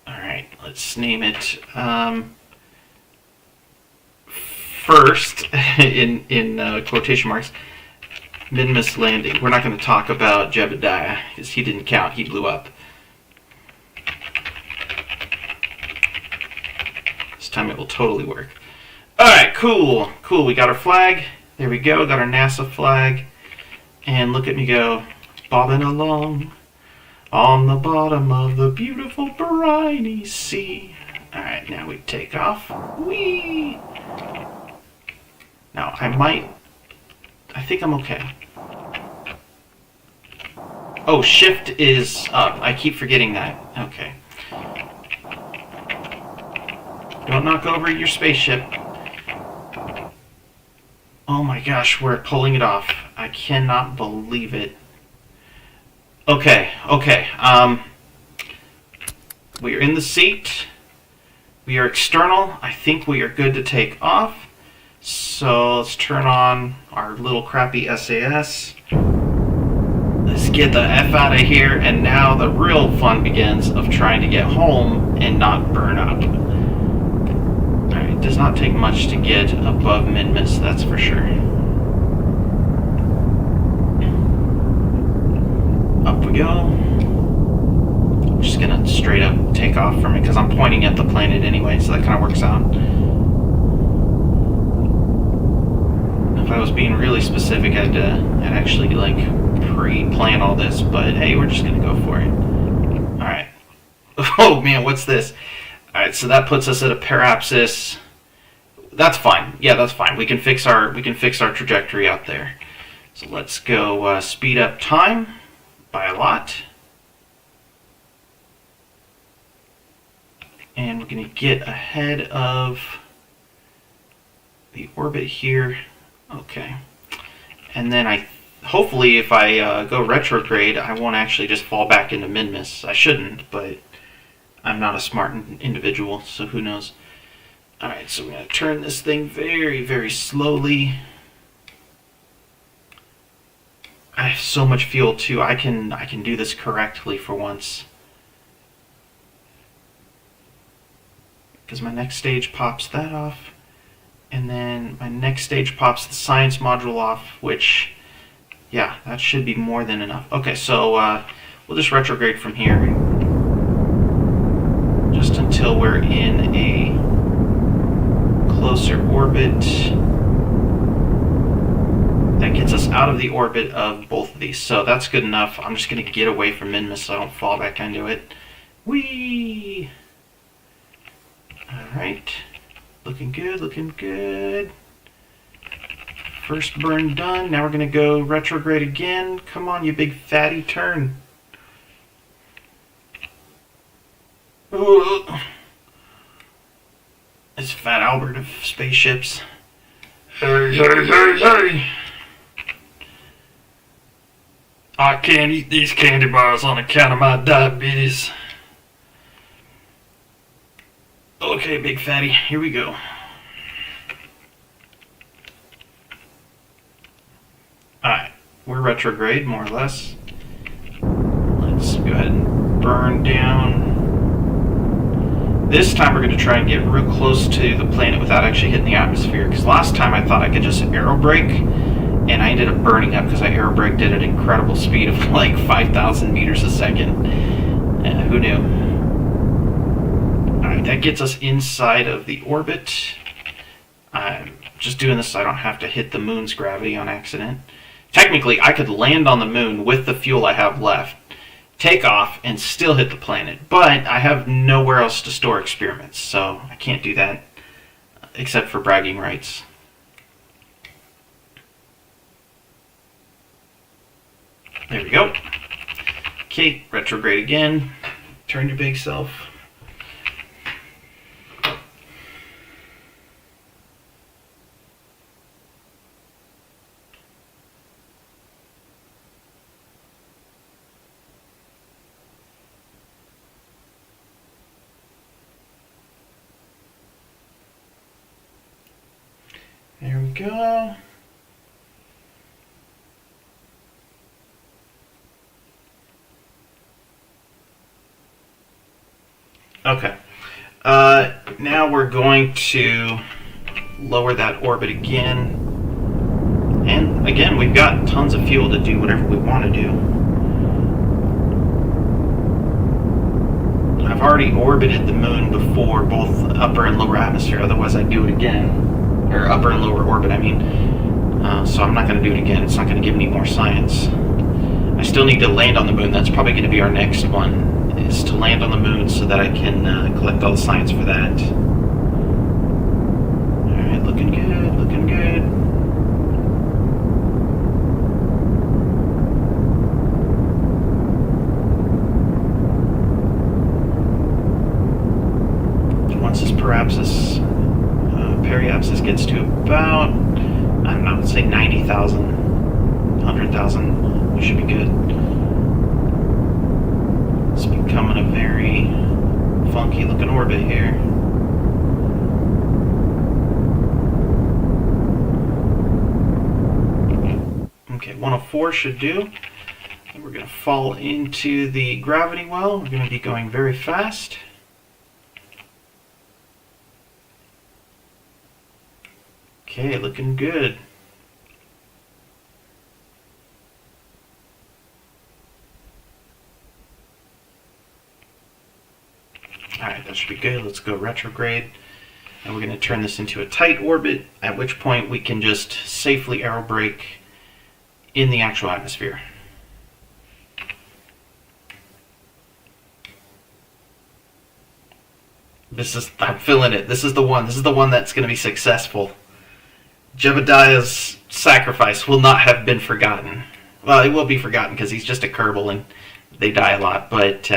Alright, let's name it first, in quotation marks, Minimus landing. We're not going to talk about Jebediah because he didn't count. He blew up. time it will totally work. Alright, cool. Cool, we got our flag. There we go, got our NASA flag. And look at me go, bobbing along on the bottom of the beautiful briny sea. Alright, now we take off. Whee! Now, I think I'm okay. Oh, shift is up. I keep forgetting that. Okay. Don't knock over your spaceship. Oh my gosh, we're pulling it off. I cannot believe it. Okay. We are in the seat. We are external. I think we are good to take off. So let's turn on our little crappy SAS. Let's get the F out of here, and now the real fun begins of trying to get home and not burn up. Alright, it does not take much to get above mid-miss, that's for sure. Up we go. I'm just gonna straight up take off from it because I'm pointing at the planet anyway, so that kind of works out. If I was being really specific, I'd actually like pre-plan all this, but hey, we're just gonna go for it. Alright. Oh man, what's this? Alright, so that puts us at a parapsis. That's fine. Yeah, that's fine. We can fix our trajectory out there. So let's go speed up time by a lot. And we're gonna get ahead of the orbit here. Okay. And then hopefully if I go retrograde, I won't actually just fall back into mid-miss. I shouldn't, but I'm not a smart individual, so who knows. Alright, so we're going to turn this thing very, very slowly. I have so much fuel too. I can do this correctly for once. Because my next stage pops that off. And then my next stage pops the science module off, which, yeah, that should be more than enough. Okay, so we'll just retrograde from here. Just until we're in a closer orbit. That gets us out of the orbit of both of these. So that's good enough. I'm just going to get away from mid-miss so I don't fall back into it. Whee! Alright. Looking good, looking good. First burn done. Now we're going to go retrograde again. Come on, you big fatty, turn. Ooh. This fat Albert of spaceships. Hurry, hurry, hurry, hurry. I can't eat these candy bars on account of my diabetes. Okay, big fatty, here we go. Alright, we're retrograde, more or less. Let's go ahead and burn down. This time we're going to try and get real close to the planet without actually hitting the atmosphere, because last time I thought I could just aerobrake, and I ended up burning up because I aerobraked at an incredible speed of like 5,000 meters a second. Who knew? That gets us inside of the orbit. I'm just doing this so I don't have to hit the moon's gravity on accident. Technically, I could land on the moon with the fuel I have left, take off, and still hit the planet. But I have nowhere else to store experiments, so I can't do that except for bragging rights. There we go. Okay, retrograde again. Turn your big self. There we go. Okay. Now we're going to lower that orbit again. And again, we've got tons of fuel to do whatever we want to do. I've already orbited the moon before, both upper and lower atmosphere. Otherwise, I'd do it again, or upper and lower orbit, I mean. So I'm not going to do it again. It's not going to give me more science. I still need to land on the moon. That's probably going to be our next one, is to land on the moon so that I can collect all the science for that. Alright, looking good, looking good. Once this periapsis gets to about, I don't know, let's say 90,000, 100,000, we should be good. It's becoming a very funky looking orbit here. Okay, 104 should do. And we're going to fall into the gravity well. We're going to be going very fast. Okay, looking good. Alright, that should be good. Let's go retrograde. And we're going to turn this into a tight orbit, at which point we can just safely aerobrake in the actual atmosphere. I'm feeling it. This is the one. This is the one that's going to be successful. Jebediah's sacrifice will not have been forgotten. Well, it will be forgotten because he's just a Kerbal and they die a lot, but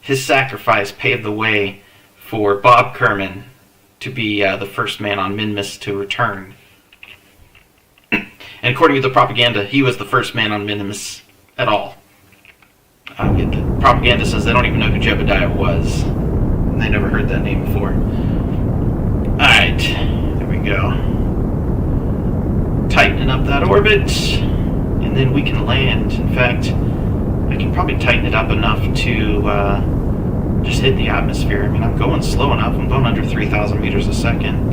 his sacrifice paved the way for Bob Kerman to be the first man on Minmus to return. And according to the propaganda, he was the first man on Minmus at all. The propaganda says they don't even know who Jebediah was. They never heard that name before. Alright, there we go. Tightening up that orbit, and then we can land. In fact, I can probably tighten it up enough to just hit the atmosphere. I mean, I'm going slow enough. I'm going under 3,000 meters a second.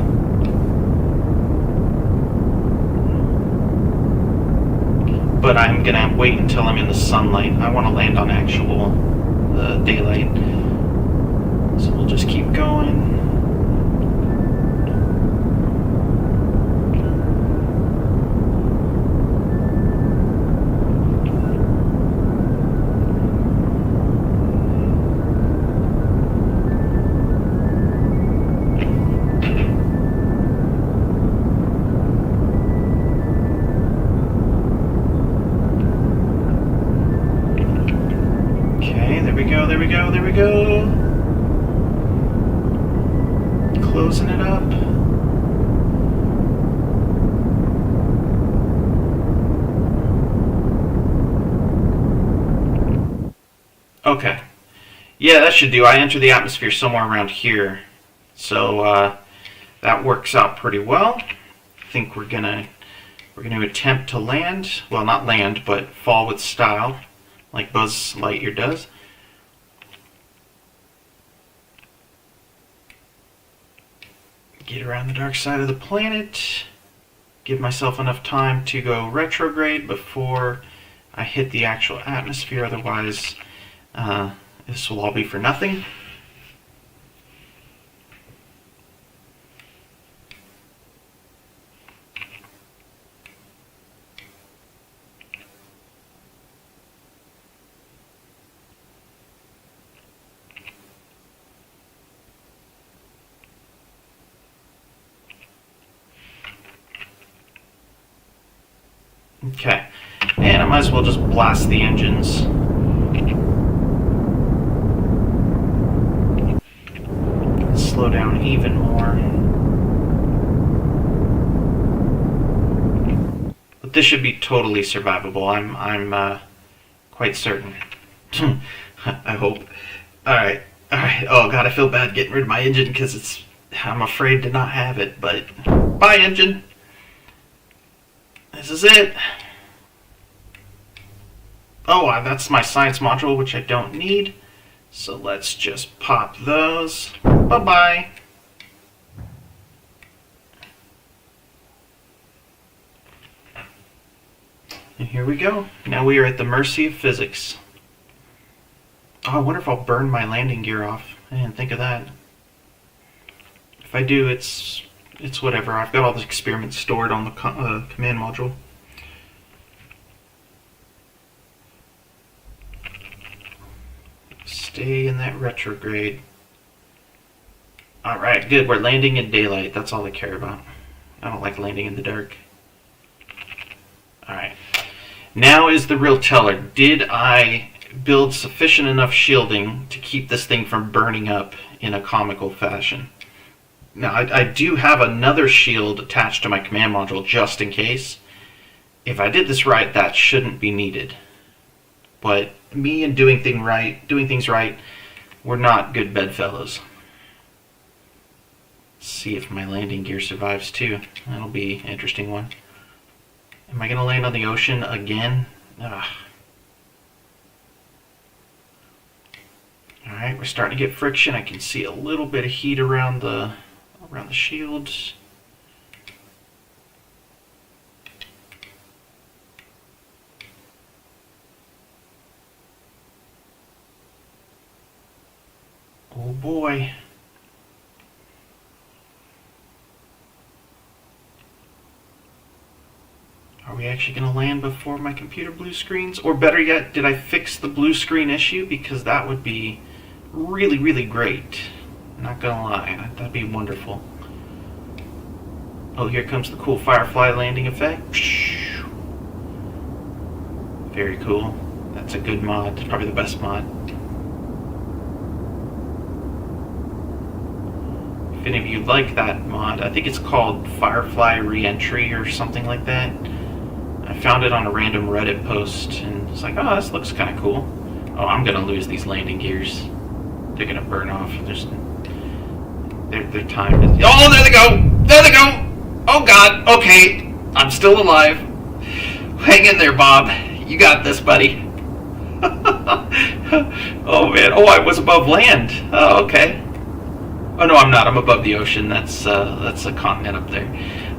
But I'm going to wait until I'm in the sunlight. I want to land on actual daylight. So we'll just keep going. Okay, there we go, there we go, there we go. Closing it up. Okay. Yeah, that should do. I enter the atmosphere somewhere around here. So that works out pretty well. I think we're gonna attempt to land. Well, not land, but fall with style, like Buzz Lightyear does. Get around the dark side of the planet, give myself enough time to go retrograde before I hit the actual atmosphere, otherwise this will all be for nothing. Okay, and I might as well just blast the engines. Slow down even more. But this should be totally survivable. I'm quite certain. I hope. Alright, alright. Oh god, I feel bad getting rid of my engine because I'm afraid to not have it, but bye engine. This is it. Oh, that's my science module, which I don't need. So let's just pop those. Bye-bye. And here we go. Now we are at the mercy of physics. Oh, I wonder if I'll burn my landing gear off. I didn't think of that. If I do, it's whatever. I've got all the experiments stored on the command module. Stay in that retrograde. Alright, good. We're landing in daylight. That's all I care about. I don't like landing in the dark. Alright. Now is the real teller. Did I build sufficient enough shielding to keep this thing from burning up in a comical fashion? Now, I do have another shield attached to my command module just in case. If I did this right, that shouldn't be needed. But me and doing things right, we're not good bedfellows. Let's see if my landing gear survives too. That'll be an interesting one. Am I going to land on the ocean again? Ugh. Alright, we're starting to get friction. I can see a little bit of heat around the shields. Oh boy. Are we actually going to land before my computer blue screens? Or better yet, did I fix the blue screen issue? Because that would be really, really great. Not gonna lie, that'd be wonderful. Oh, here comes the cool firefly landing effect. Very cool. That's a good mod. It's probably the best mod. If any of you like that mod, I think it's called Firefly Reentry or something like that. I found it on a random Reddit post and it's like, oh, this looks kind of cool. Oh, I'm gonna lose these landing gears. They're gonna burn off. Their time is... Oh, there they go! There they go! Oh God, okay. I'm still alive. Hang in there, Bob. You got this, buddy. Oh man, oh, I was above land. Oh, okay. Oh no, I'm not. I'm above the ocean. That's a continent up there.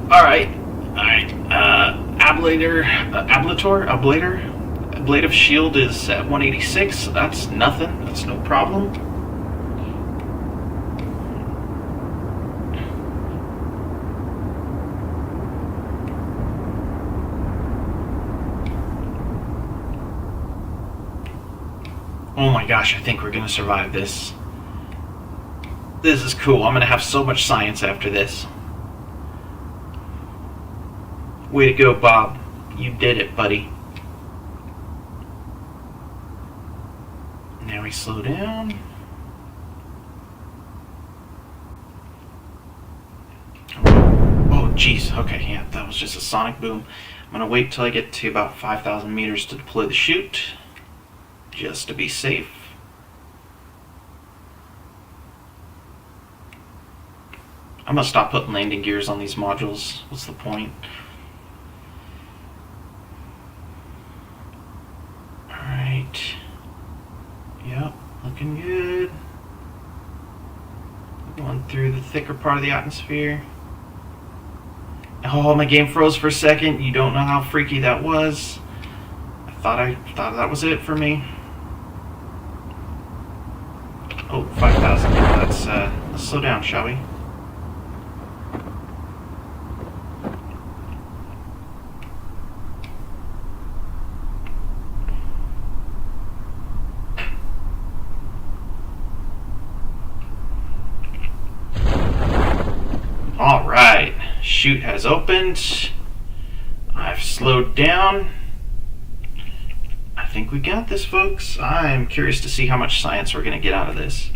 Alright. Ablative shield is at 186. That's nothing. That's no problem. Oh my gosh, I think we're going to survive this. This is cool. I'm going to have so much science after this. Way to go, Bob. You did it, buddy. Now we slow down. Oh, jeez. Okay, yeah, that was just a sonic boom. I'm going to wait till I get to about 5,000 meters to deploy the chute, just to be safe. I'm going to stop putting landing gears on these modules. What's the point? Alright. Yep, looking good. Going through the thicker part of the atmosphere. Oh, my game froze for a second. You don't know how freaky that was. I thought that was it for me. Oh, 5,000. Let's slow down, shall we? Alright, chute has opened. I've slowed down. I think we got this, folks. I'm curious to see how much science we're going to get out of this.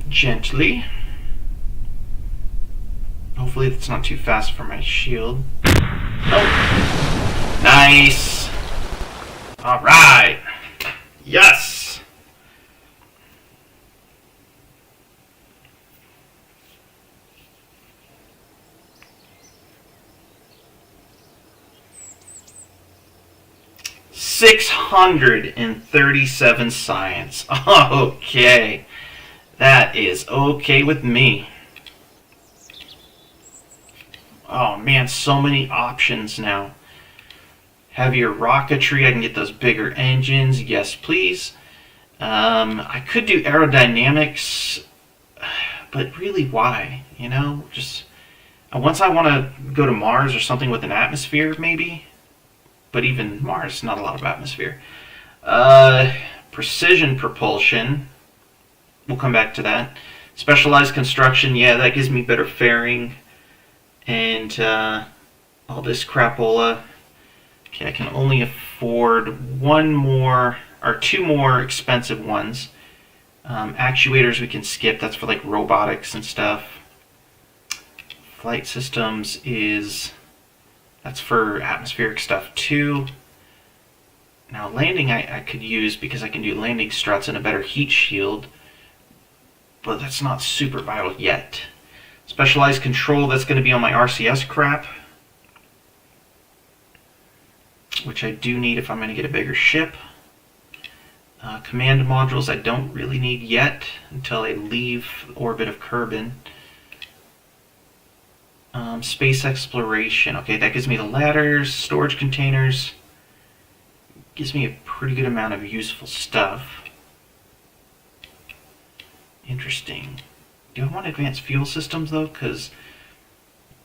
Gently. Hopefully it's not too fast for my shield. Oh, nice. All right. Yes. $637 science. Okay. That is okay with me. Oh man, so many options now. Heavier rocketry, I can get those bigger engines. Yes, please. I could do aerodynamics, but really, why? You know, just once I want to go to Mars or something with an atmosphere, maybe. But even Mars, not a lot of atmosphere. Precision propulsion. We'll come back to that. Specialized construction, yeah, that gives me better fairing. And all this crapola. Okay, I can only afford one more or two more expensive ones. Actuators we can skip. That's for like robotics and stuff. Flight systems that's for atmospheric stuff too. Now landing I could use because I can do landing struts and a better heat shield, but that's not super vital yet. Specialized control, that's going to be on my RCS crap, which I do need if I'm going to get a bigger ship. Command modules I don't really need yet until I leave the orbit of Kerbal. Space exploration, okay, that gives me the ladders, storage containers, gives me a pretty good amount of useful stuff. Interesting. Do I want advanced fuel systems though? Because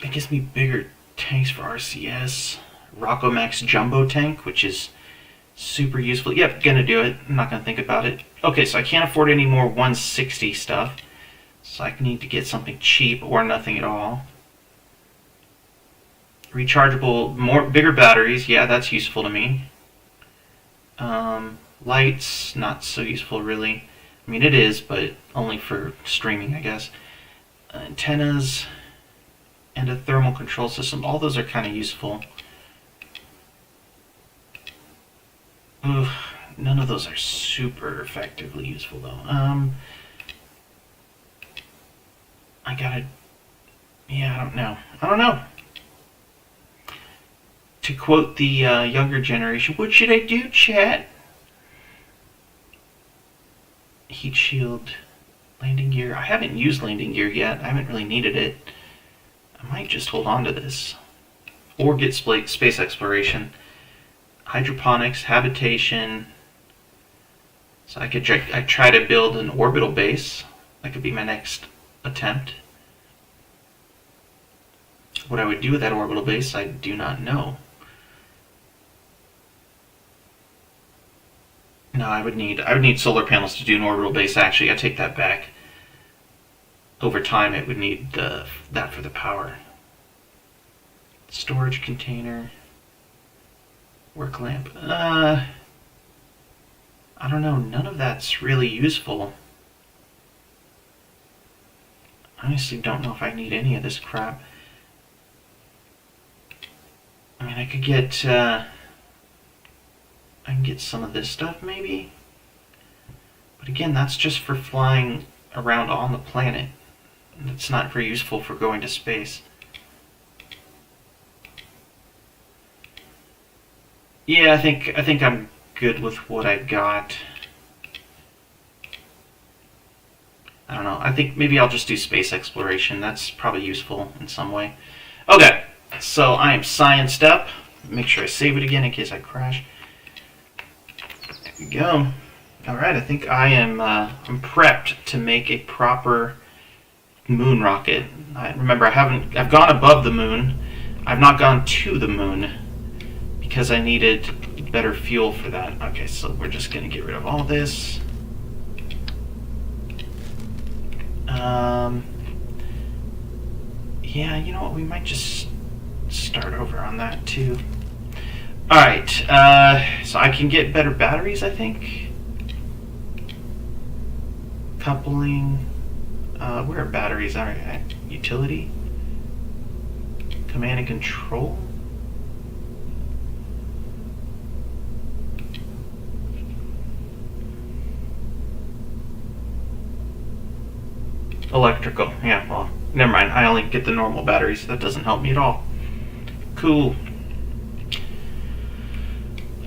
it gives me bigger tanks for RCS. Rockomax Jumbo Tank, which is super useful. Yep, gonna do it. I'm not gonna think about it. Okay, so I can't afford any more 160 stuff. So I need to get something cheap or nothing at all. Rechargeable, bigger batteries. Yeah, that's useful to me. Lights, not so useful really. I mean, it is, but only for streaming, I guess. Antennas and a thermal control system. All those are kind of useful. Ugh, none of those are super effectively useful, though. I don't know. I don't know. To quote the younger generation, what should I do, chat? Heat shield, landing gear. I haven't used landing gear yet. I haven't really needed it. I might just hold on to this. Or get space exploration. Hydroponics, habitation. So I try to build an orbital base. That could be my next attempt. What I would do with that orbital base, I do not know. No, I would need solar panels to do an orbital base. Actually, I take that back. Over time, it would need that for the power. Storage container. Work lamp. I don't know. None of that's really useful. I honestly don't know if I need any of this crap. I mean, I could get. I can get some of this stuff, maybe. But again, that's just for flying around on the planet. It's not very useful for going to space. Yeah, I think I'm good with what I got. I don't know. I think maybe I'll just do space exploration. That's probably useful in some way. Okay, so I am scienced up. Make sure I save it again in case I crash. There we go. Alright, I think I'm prepped to make a proper moon rocket. Remember, I've gone above the moon. I've not gone to the moon because I needed better fuel for that. Okay, so we're just going to get rid of all this. Yeah, you know what? We might just start over on that too. Alright, so I can get better batteries, I think. Coupling. Where are batteries? Alright, utility. Command and control. Electrical. Yeah, well, never mind. I only get the normal batteries. That doesn't help me at all. Cool.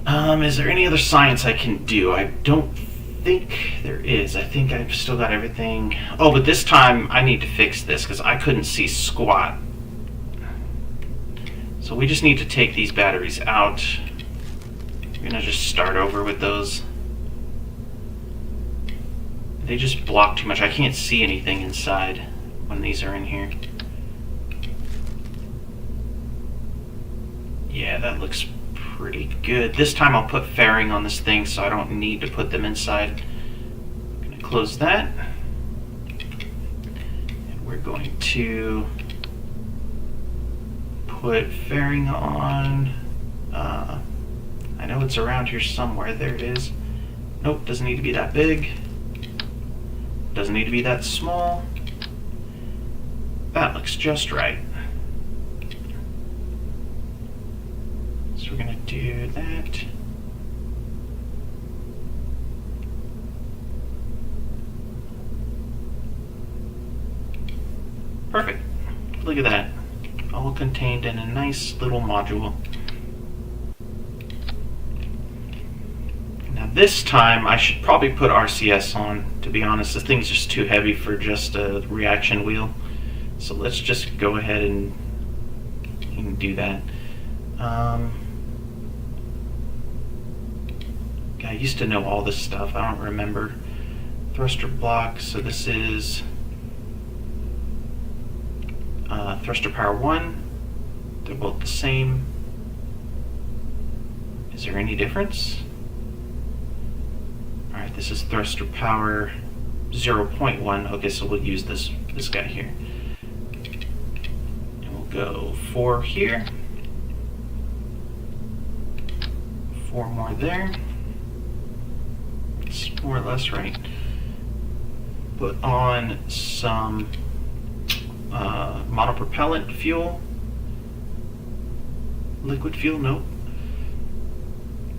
Is there any other science I can do? I don't think there is. I think I've still got everything. Oh, but this time I need to fix this because I couldn't see squat. So we just need to take these batteries out. We're gonna just start over with those. They just block too much. I can't see anything inside when these are in here. Yeah, that looks pretty good. This time I'll put fairing on this thing so I don't need to put them inside. I'm gonna close that. And we're going to put fairing on. I know it's around here somewhere. There it is. Nope, doesn't need to be that big. Doesn't need to be that small. That looks just right. So we're going to do that. Perfect. Look at that. All contained in a nice little module. Now this time I should probably put RCS on, to be honest. This thing's just too heavy for just a reaction wheel. So let's just go ahead and do that. I used to know all this stuff. I don't remember. Thruster block. So this is thruster power 1. They're both the same. Is there any difference? Alright, this is thruster power 0.1. Okay, so we'll use this guy here. And we'll go 4 here. 4 more there. It's more or less right. Put on some monopropellant fuel. Liquid fuel? Nope.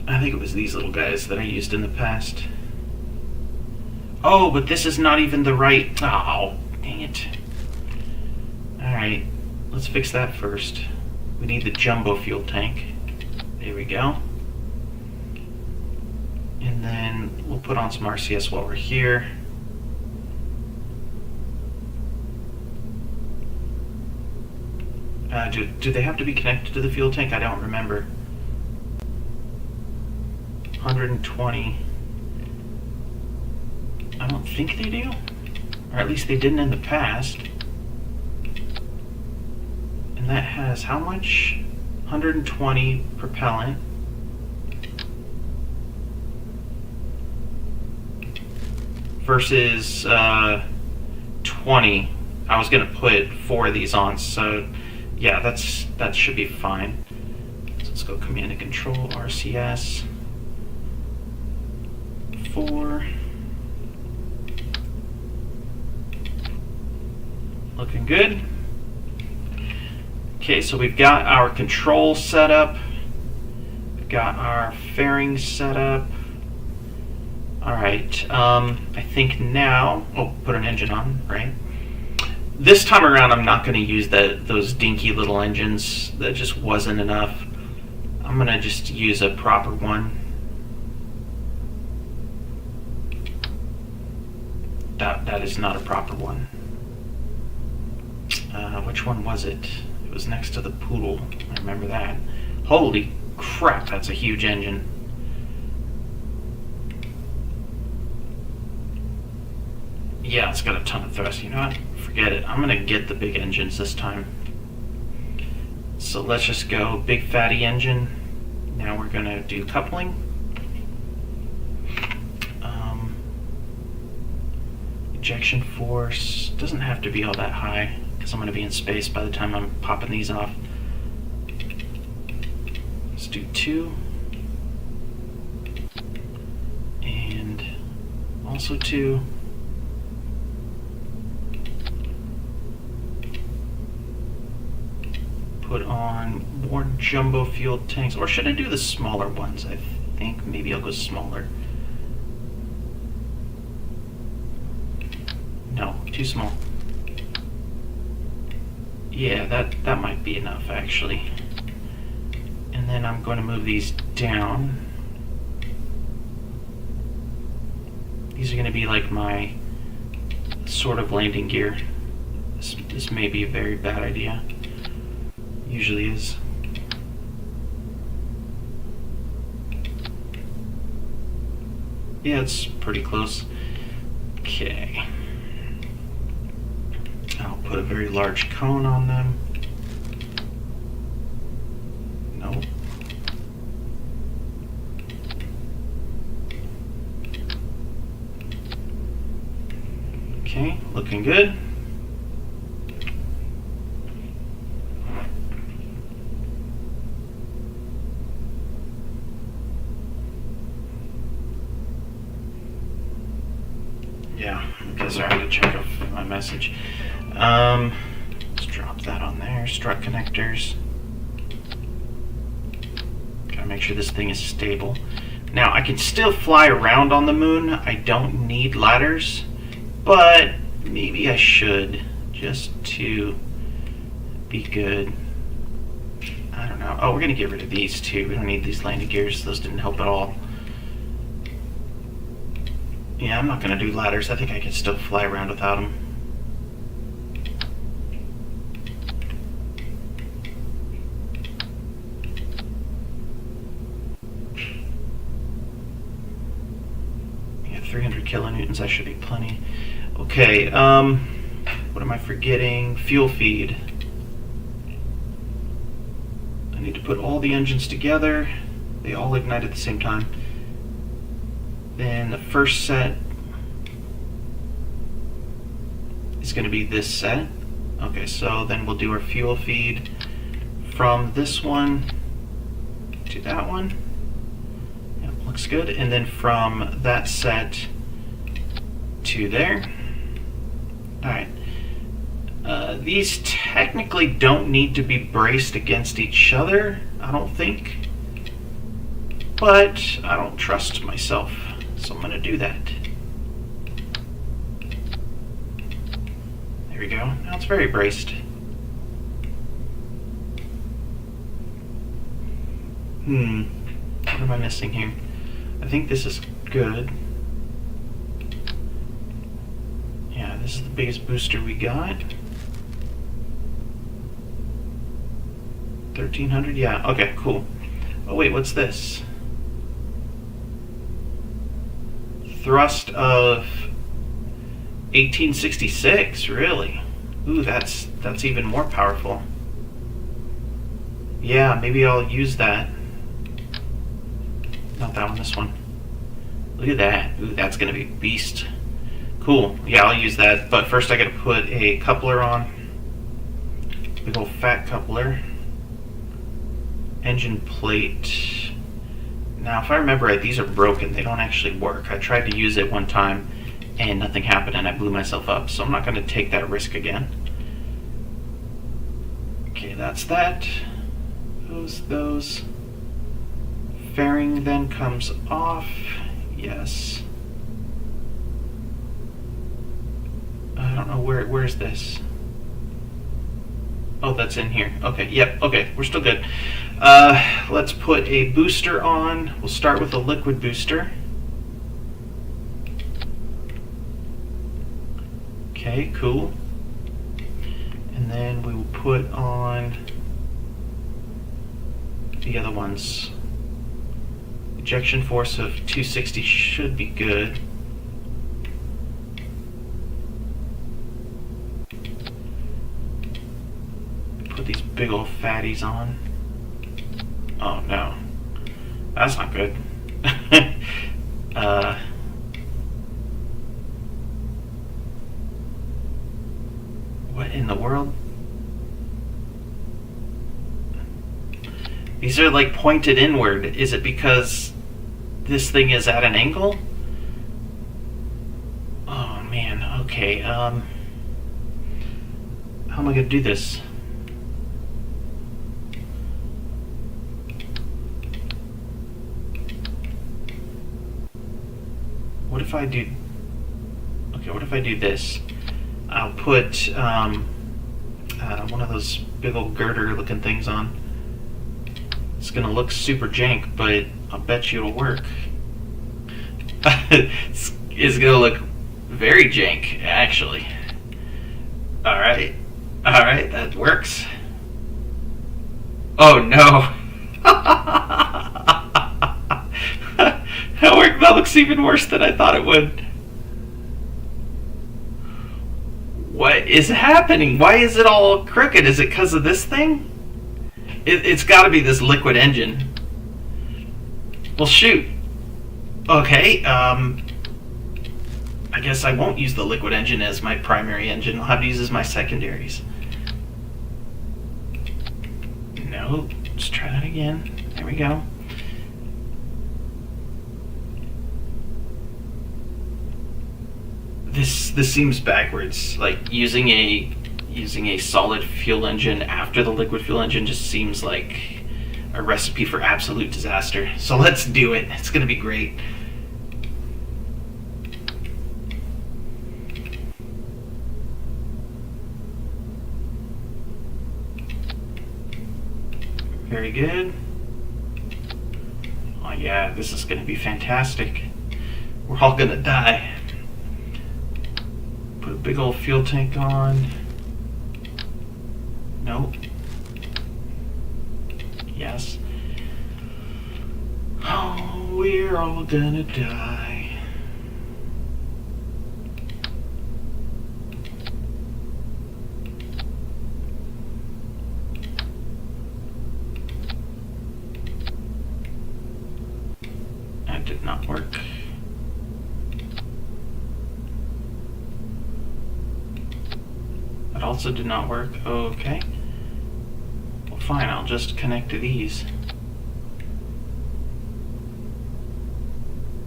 I think it was these little guys that I used in the past. Oh, but this is not even the right... Oh, dang it. Alright, let's fix that first. We need the jumbo fuel tank. There we go. And then we'll put on some RCS while we're here. Do they have to be connected to the fuel tank? I don't remember. 120. I don't think they do. Or at least they didn't in the past. And that has how much? 120 propellant. Versus 20. I was going to put 4 of these on, so yeah, that should be fine. So let's go command and control RCS 4. Looking good. Okay, so we've got our control set up. We've got our fairing set up. Alright, I think now... Oh, put an engine on, right? This time around I'm not going to use those dinky little engines. That just wasn't enough. I'm going to just use a proper one. That is not a proper one. Which one was it? It was next to the Poodle. I remember that. Holy crap, that's a huge engine. Yeah, it's got a ton of thrust. You know what? Forget it. I'm going to get the big engines this time. So let's just go big fatty engine. Now we're going to do coupling. Ejection force doesn't have to be all that high because I'm going to be in space by the time I'm popping these off. Let's do 2. And also 2. Put on more jumbo fuel tanks, or should I do the smaller ones? I think maybe I'll go smaller. No, too small. Yeah, that might be enough actually. And then I'm going to move these down. These are going to be like my sort of landing gear. This may be a very bad idea. Usually is. Yeah, it's pretty close. Okay. I'll put a very large cone on them. Nope. Okay, looking good. Yeah, okay, sorry, I had to check off my message. Let's drop that on there. Strut connectors. Gotta make sure this thing is stable. Now, I can still fly around on the moon. I don't need ladders, but maybe I should, just to be good. I don't know. Oh, we're gonna get rid of these too. We don't need these landing gears. Those didn't help at all. Yeah, I'm not going to do ladders. I think I can still fly around without them. Yeah, 300 kilonewtons, that should be plenty. Okay, what am I forgetting? Fuel feed. I need to put all the engines together. They all ignite at the same time. Then the first set is going to be this set. Okay, so then we'll do our fuel feed from this one to that one. Yep, looks good. And then from that set to there. Alright. These technically don't need to be braced against each other, I don't think. But I don't trust myself. So I'm going to do that. There we go. Now it's very braced. What am I missing here? I think this is good. Yeah, this is the biggest booster we got. 1300? Yeah, okay, cool. Oh wait, what's this? Thrust of 1866, really? Ooh, that's even more powerful. Yeah, maybe I'll use that. Not that one, this one. Look at that. Ooh, that's gonna be beast. Cool. Yeah, I'll use that. But first I gotta put a coupler on. Big old fat coupler. Engine plate. Now, if I remember right, these are broken. They don't actually work. I tried to use it one time and nothing happened and I blew myself up. So I'm not going to take that risk again. Okay, that's that. Those. Fairing then comes off. Yes. I don't know where's this. Oh, that's in here. Okay, yep, okay, we're still good. Let's put a booster on. We'll start with a liquid booster. Okay, cool. And then we will put on the other ones. Ejection force of 260 should be good. Put these big old fatties on. Oh no, that's not good. What in the world? These are like pointed inward. Is it because this thing is at an angle? Oh man, okay. How am I gonna do this? What if I do... Okay, what if I do this? I'll put one of those big old girder looking things on. It's gonna look super jank, but I'll bet you it'll work. It's gonna look very jank, actually. Alright, that works. Oh no! That worked That looks even worse than I thought it would. What is happening? Why is it all crooked? Is it because of this thing? It's got to be this liquid engine. Well, shoot. Okay, I guess I won't use the liquid engine as my primary engine. I'll have to use as my secondaries. No, let's try that again. There we go. This seems backwards. Like using a solid fuel engine after the liquid fuel engine just seems like a recipe for absolute disaster. So let's do it. It's gonna be great. Very good. Oh yeah, this is gonna be fantastic. We're all gonna die. Put a big old fuel tank on. Nope. Yes. Oh, we're all gonna die. That did not work. That also did not work. Okay. Well, fine, I'll just connect to these.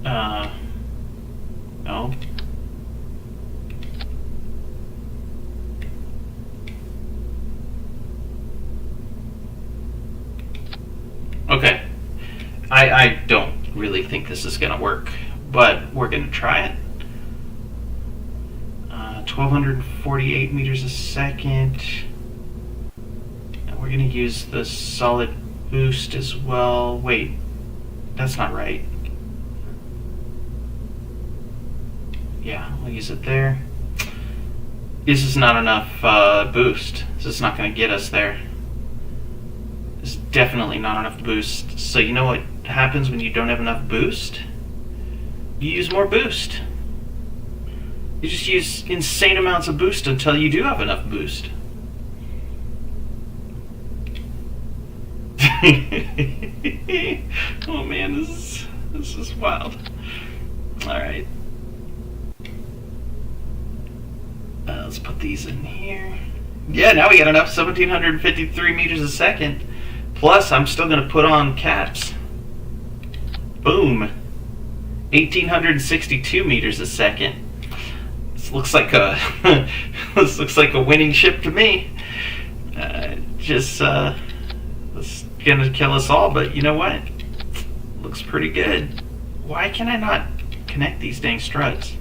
No. Okay. I don't really think this is gonna work, but we're gonna try it. 1248 meters a second. And we're gonna use the solid boost as well. Wait, that's not right. Yeah, we'll use it there. This is not enough boost. This is not gonna get us there. This is definitely not enough boost. So you know what happens when you don't have enough boost? You use more boost. You just use insane amounts of boost until you do have enough boost. Oh man, this is wild. All right. Let's put these in here. Yeah, now we got enough. 1,753 meters a second. Plus, I'm still going to put on caps. Boom. 1,862 meters a second. This looks like a this looks like a winning ship to me. It's gonna kill us all, but you know what? Looks pretty good. Why can I not connect these dang struts?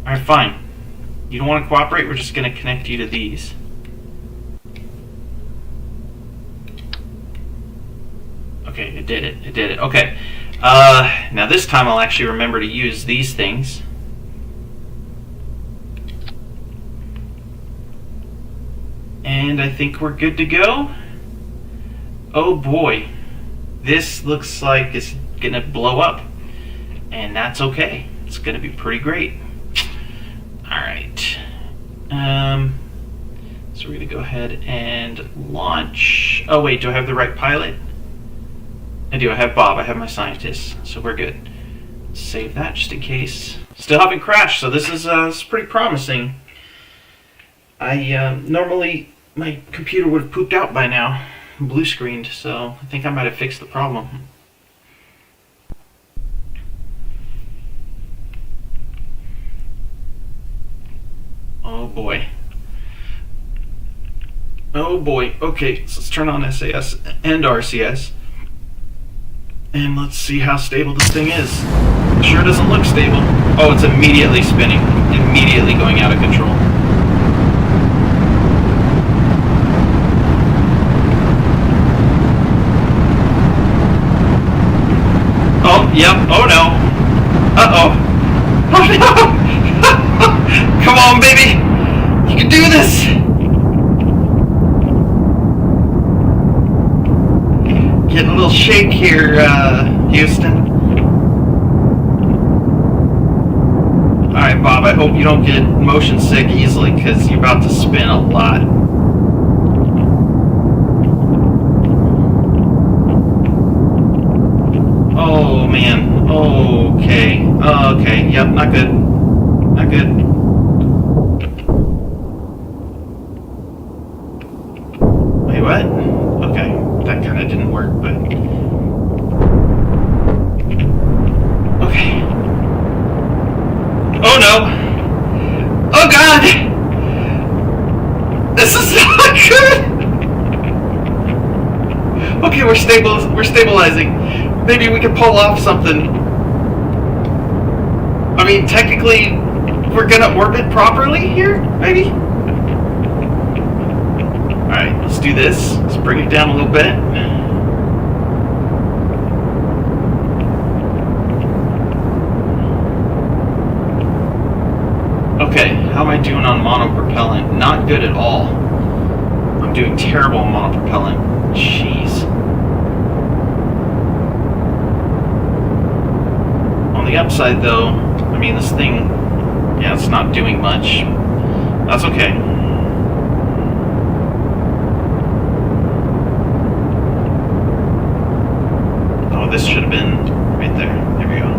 Alright, fine. You don't want to cooperate? We're just gonna connect you to these. Okay, it did it. It did it. Okay. Now this time I'll actually remember to use these things. And I think we're good to go. Oh boy. This looks like it's gonna blow up. And that's okay. It's gonna be pretty great. Alright. So we're gonna go ahead and launch. Oh wait, do I have the right pilot? I do. I have Bob. I have my scientist. So we're good. Save that just in case. Still haven't crashed, so this is pretty promising. Normally my computer would have pooped out by now, blue screened, so I think I might have fixed the problem. Oh boy. Oh boy. Okay, so let's turn on SAS and RCS. And let's see how stable this thing is. It sure doesn't look stable. Oh, it's immediately spinning. Immediately going out of control. Oh, yep. Oh no. Uh-oh. Oh no! Come on, baby! You can do this! Houston. Alright, Bob, I hope you don't get motion sick easily, because you're about to spin a lot. Oh, man. Okay. Okay. Yep, not good. Not good. Wait, what? Okay. That kind of didn't work, but... Okay. Oh, no! Oh, God! This is not good! Okay, we're stabilizing. Maybe we can pull off something. I mean, technically, we're gonna orbit properly here, maybe? Alright, let's do this. Let's bring it down a little bit. Okay, how am I doing on monopropellant? Not good at all. I'm doing terrible on monopropellant. Jeez. On the upside, though, I mean, this thing, yeah, it's not doing much. That's okay. Oh, this should have been right there. There we go.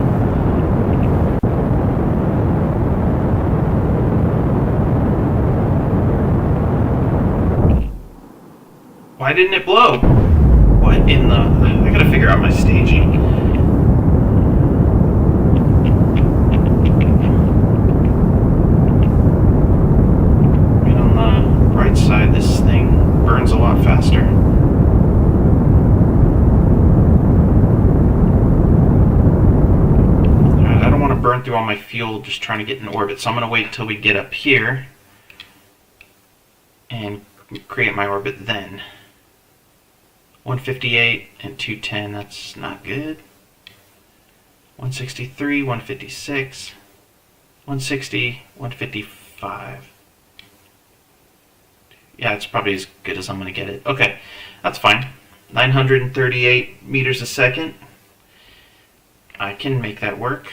Why didn't it blow? What in the... I gotta figure out my staging. And on the right side, this thing burns a lot faster. Alright, I don't want to burn through all my fuel just trying to get in orbit, so I'm going to wait till we get up here and create my orbit then. 158 and 210, that's not good. 163, 156, 160, 155. Yeah, it's probably as good as I'm going to get it. Okay, that's fine. 938 meters a second. I can make that work.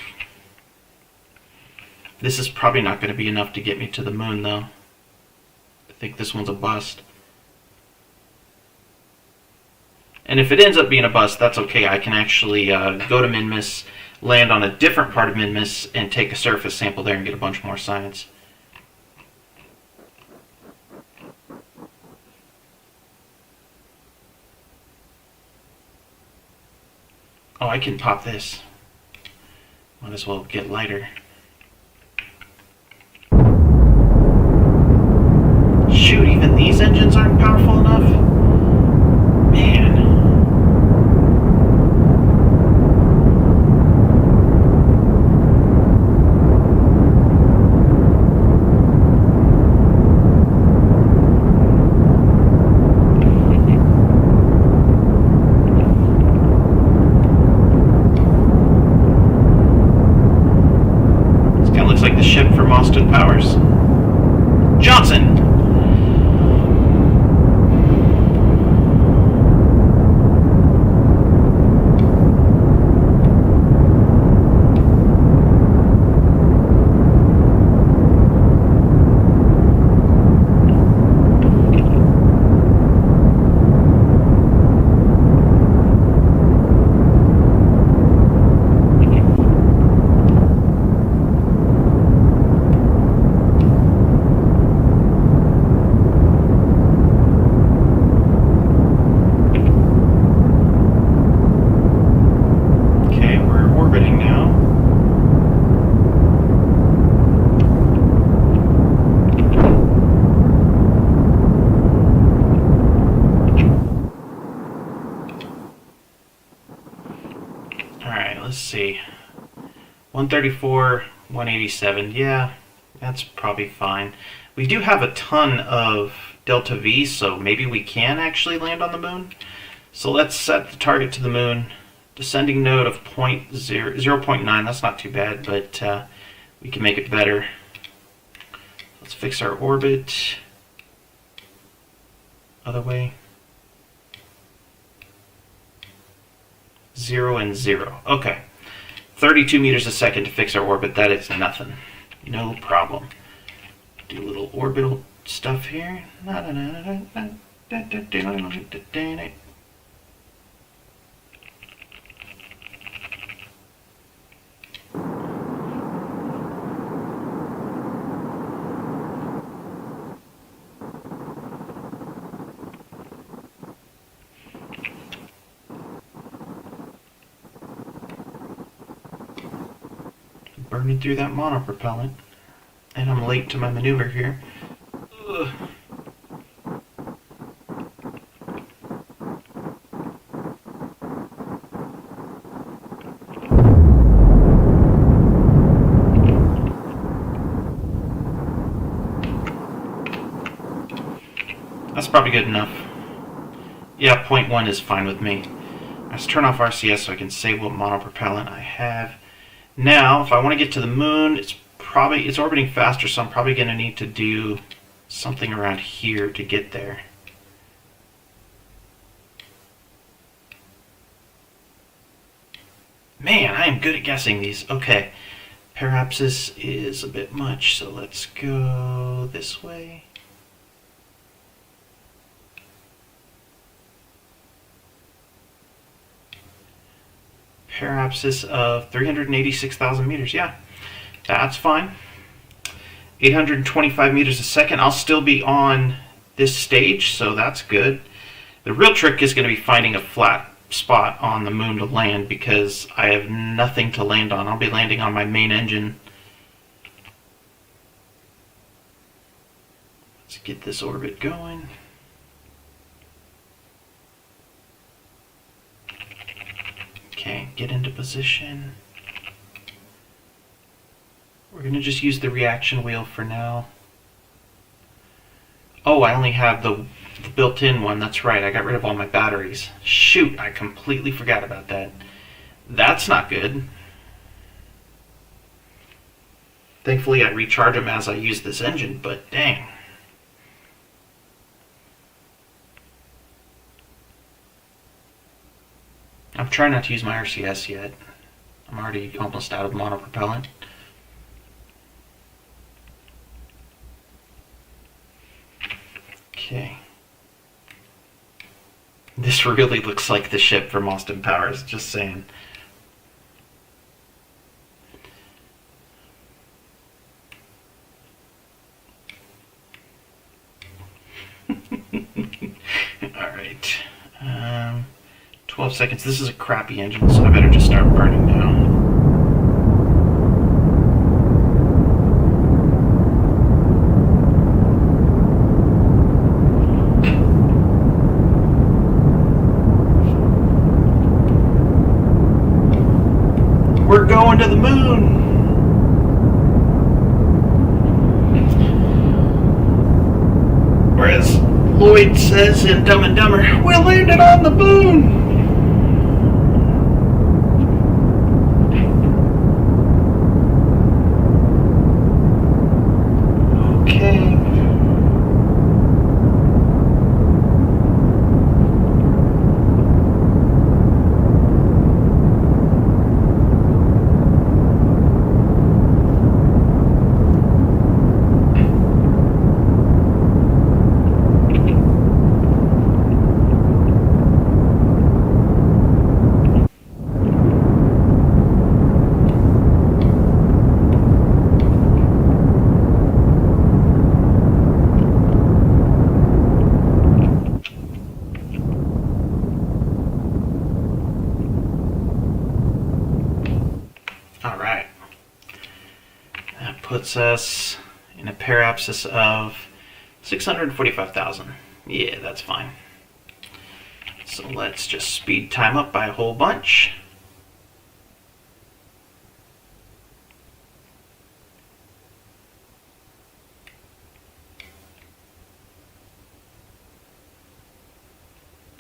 This is probably not going to be enough to get me to the moon, though. I think this one's a bust. And if it ends up being a bust, that's okay. I can actually go to Minmus, land on a different part of Minmus, and take a surface sample there and get a bunch more science. Oh, I can pop this. Might as well get lighter. Shoot, even these engines aren't powerful enough? Man. This kind of looks like the ship from Austin Powers. Johnson! Let's see. 134, 187. Yeah, that's probably fine. We do have a ton of delta V, so maybe we can actually land on the moon. So let's set the target to the moon. Descending node of 0.9. That's not too bad, but we can make it better. Let's fix our orbit. Other way. 0 and 0. Okay. 32 meters a second to fix our orbit. That is nothing. No problem. Do a little orbital stuff here. Burning through that monopropellant. And I'm late to my maneuver here. Ugh. That's probably good enough. Yeah, 0.1 is fine with me. Let's turn off RCS so I can say what monopropellant I have. Now, if I want to get to the moon, it's orbiting faster, so I'm probably going to need to do something around here to get there. Man, I am good at guessing these. Okay, parapsis is a bit much, so let's go this way. Parapsis of 386,000 meters. Yeah, that's fine. 825 meters a second. I'll still be on this stage, so that's good. The real trick is going to be finding a flat spot on the moon to land, because I have nothing to land on. I'll be landing on my main engine. Let's get this orbit going. Okay, get into position. We're going to just use the reaction wheel for now. Oh, I only have the built-in one. That's right, I got rid of all my batteries. Shoot, I completely forgot about that. That's not good. Thankfully, I recharge them as I use this engine, but dang. I'm trying not to use my RCS yet. I'm already almost out of monopropellant. Okay. This really looks like the ship from Austin Powers, just saying. Alright. 12 seconds. This is a crappy engine, so I better just start burning down. We're going to the moon! Whereas Lloyd says in Dumb and Dumber, we landed on the moon! Puts us in a parapsis of 645,000. Yeah, that's fine. So let's just speed time up by a whole bunch.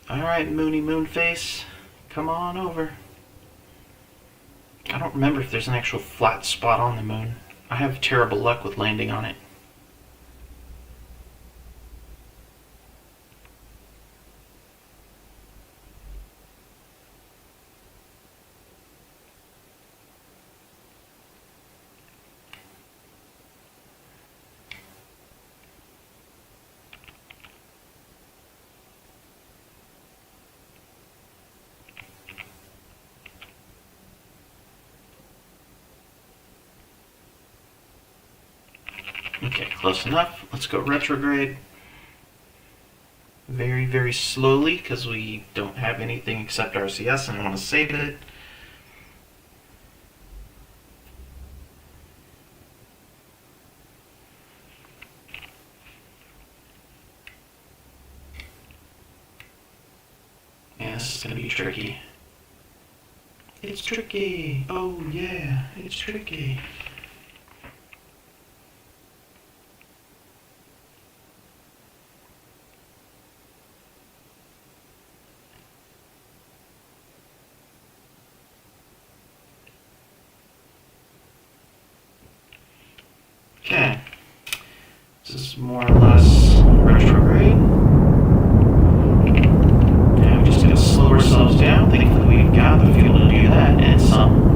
Alright, Moony Moonface, come on over. I don't remember if there's an actual flat spot on the moon. I have terrible luck with landing on it. close enough. Let's go retrograde. Very, very slowly, because we don't have anything except RCS and I want to save it. Yeah, this is going to be tricky. It's tricky. Oh yeah, it's tricky. Okay, this is more or less retrograde. Now we just gotta slow ourselves down. Thankfully we've got the fuel to do that and some.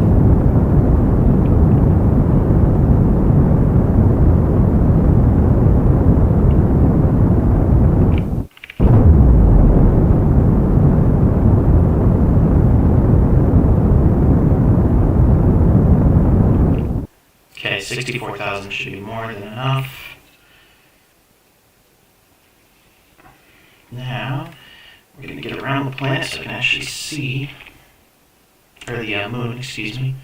Okay, 64,000 should be more than enough. Now, we're going to get around the planet so I can actually see, or the moon, excuse me.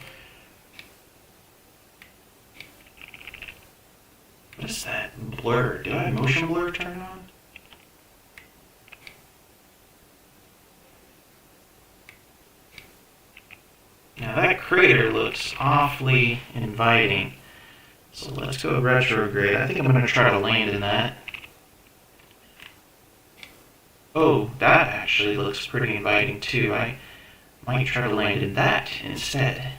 What is that blur? Do I have motion blur turned on? Now that crater looks awfully inviting. So let's go retrograde. I think I'm going to try to land in that. Oh, that actually looks pretty inviting too. I might try to land in that instead.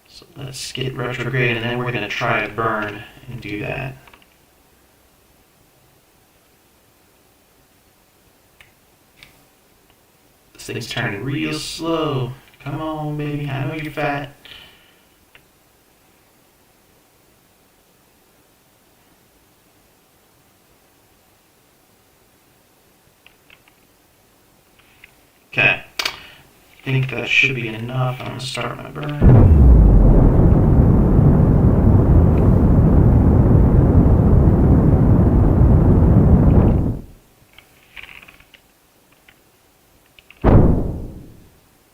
So let's get retrograde and then we're going to try to burn and do that. This thing's turning real slow. Come on, baby. I know you're fat. Okay. I think that should be enough. I'm going to start my burn.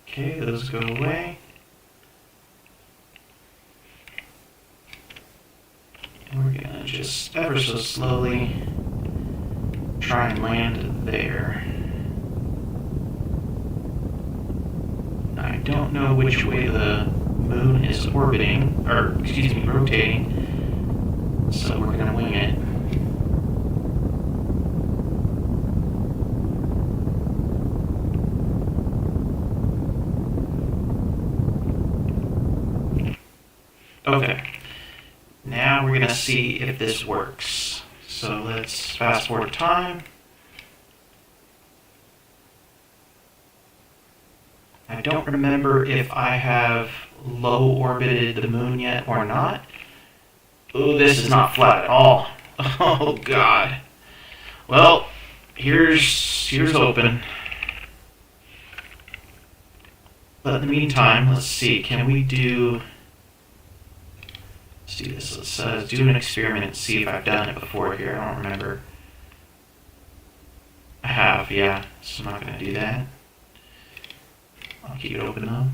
Okay, those go away. And we're gonna just ever so slowly try and land there. I don't know which way the moon is orbiting, or excuse me, rotating, so we're gonna wing it. Okay, now we're going to see if this works. So let's fast forward time. I don't remember if I have low orbited the moon yet or not. Oh, this is not flat at all. Oh God. Well, here's open. But in the meantime, let's see, can we do... Let's do this. Let's do an experiment and see if I've done it before here. I don't remember. I have, yeah. So I'm not going to do that. I'll keep it open though.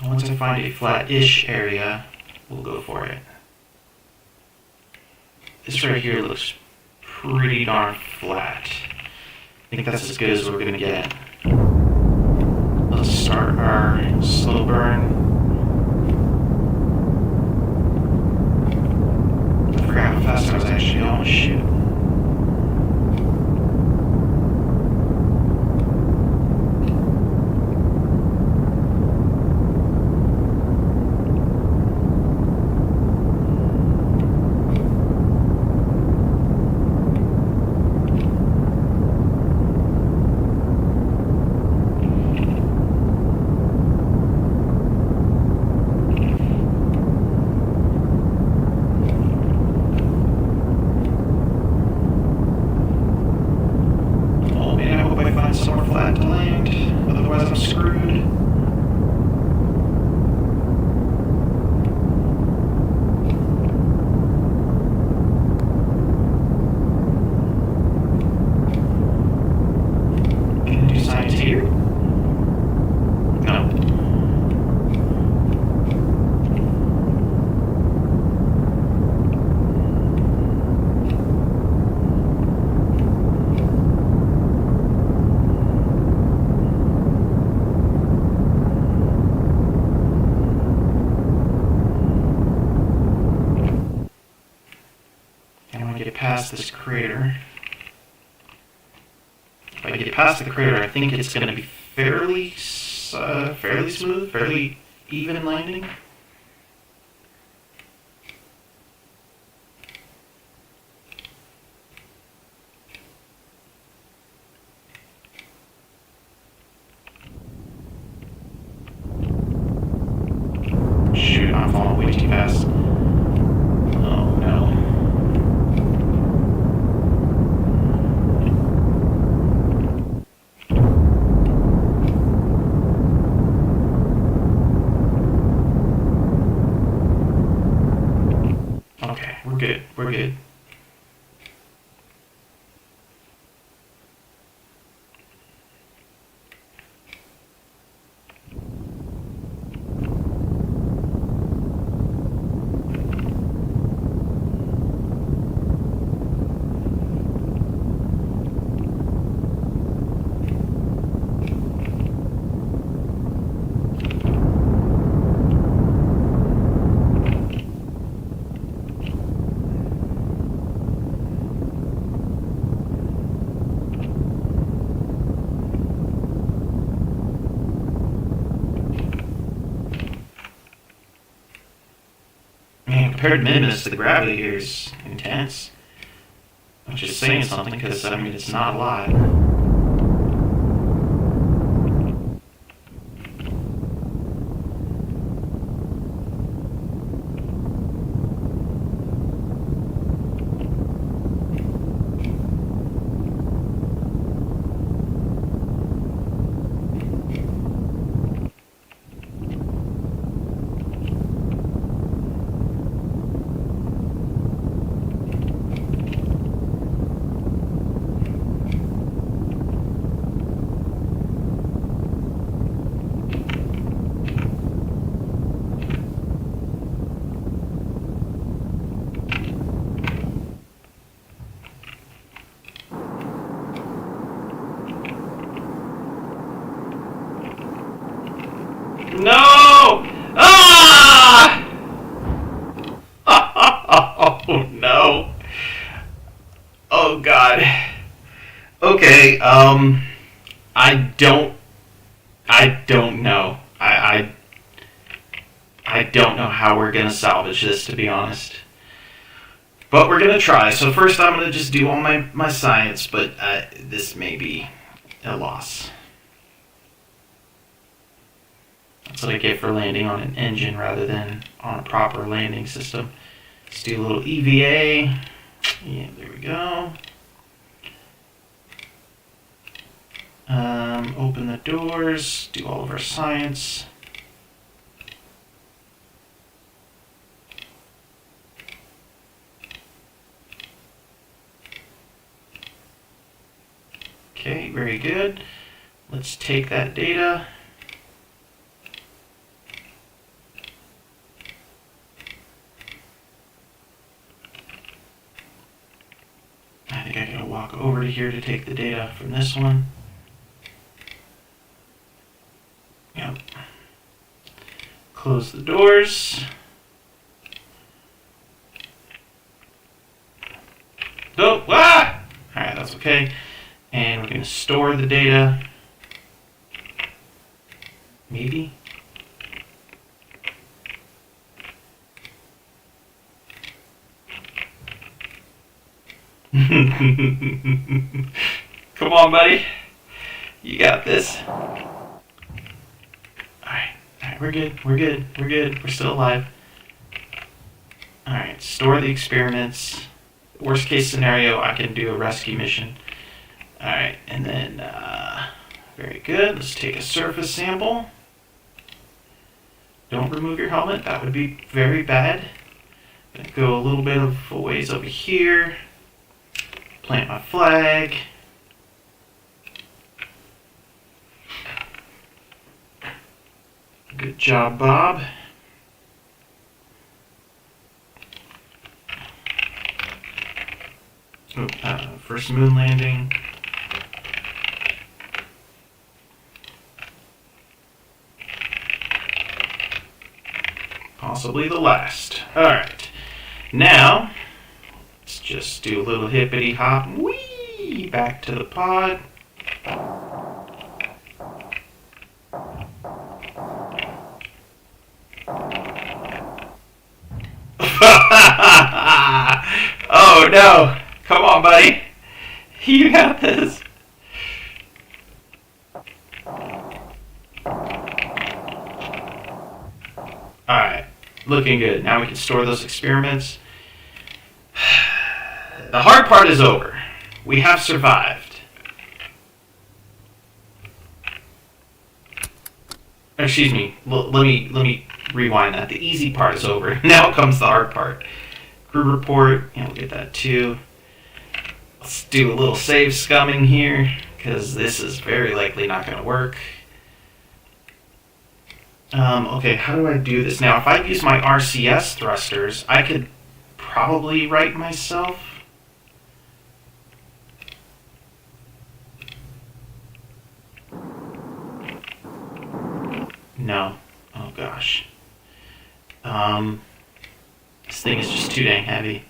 Once I find a flat-ish area, we'll go for it. This right here looks pretty darn flat. I think that's as good as we're going to get. Let's start our slow burn. I forgot how fast I was actually going. Shoot. get past this crater. If I get past the crater, I think it's going to be fairly smooth, fairly even landing. Shoot, I'm falling way too fast. Oh no. Okay, we're good. We're good. Man, compared to Minimus, the gravity here is intense. I'm just saying something because, I mean, it's not a lot. No! Ah! Oh no. Oh god. Okay, I don't know. I don't know how we're gonna salvage this, to be honest. But we're gonna try. So first I'm gonna just do all my science, but this may be a loss. That's what I get for landing on an engine rather than on a proper landing system. Let's do a little EVA. Yeah, there we go. Open the doors, do all of our science. Okay, very good. Let's take that data. I think I gotta walk over to here to take the data from this one. Yep. Close the doors. Oh, ah! Alright, that's okay. And we're going to store the data. Maybe. Come on, buddy. You got this. Alright, we're good. We're still alive. Alright, store the experiments. Worst case scenario, I can do a rescue mission. Alright, and then, very good. Let's take a surface sample. Don't remove your helmet. That would be very bad. Gonna go a little bit of a ways over here. Plant my flag. Good job, Bob. Oh, first moon landing. Possibly the last. Alright. Now, let's just do a little hippity hop, whee, back to the pod. Oh no! Come on, buddy. You got this. Alright, looking good. Now we can store those experiments. The hard part is over. We have survived. Excuse me. Let me rewind that. The easy part is over. Now comes the hard part. Crew report. Yeah, we'll get that too. Let's do a little save scumming here, because this is very likely not going to work. Okay, how do I do this? Now, if I use my RCS thrusters, I could probably write myself. No. Oh, gosh. This thing is just too dang heavy.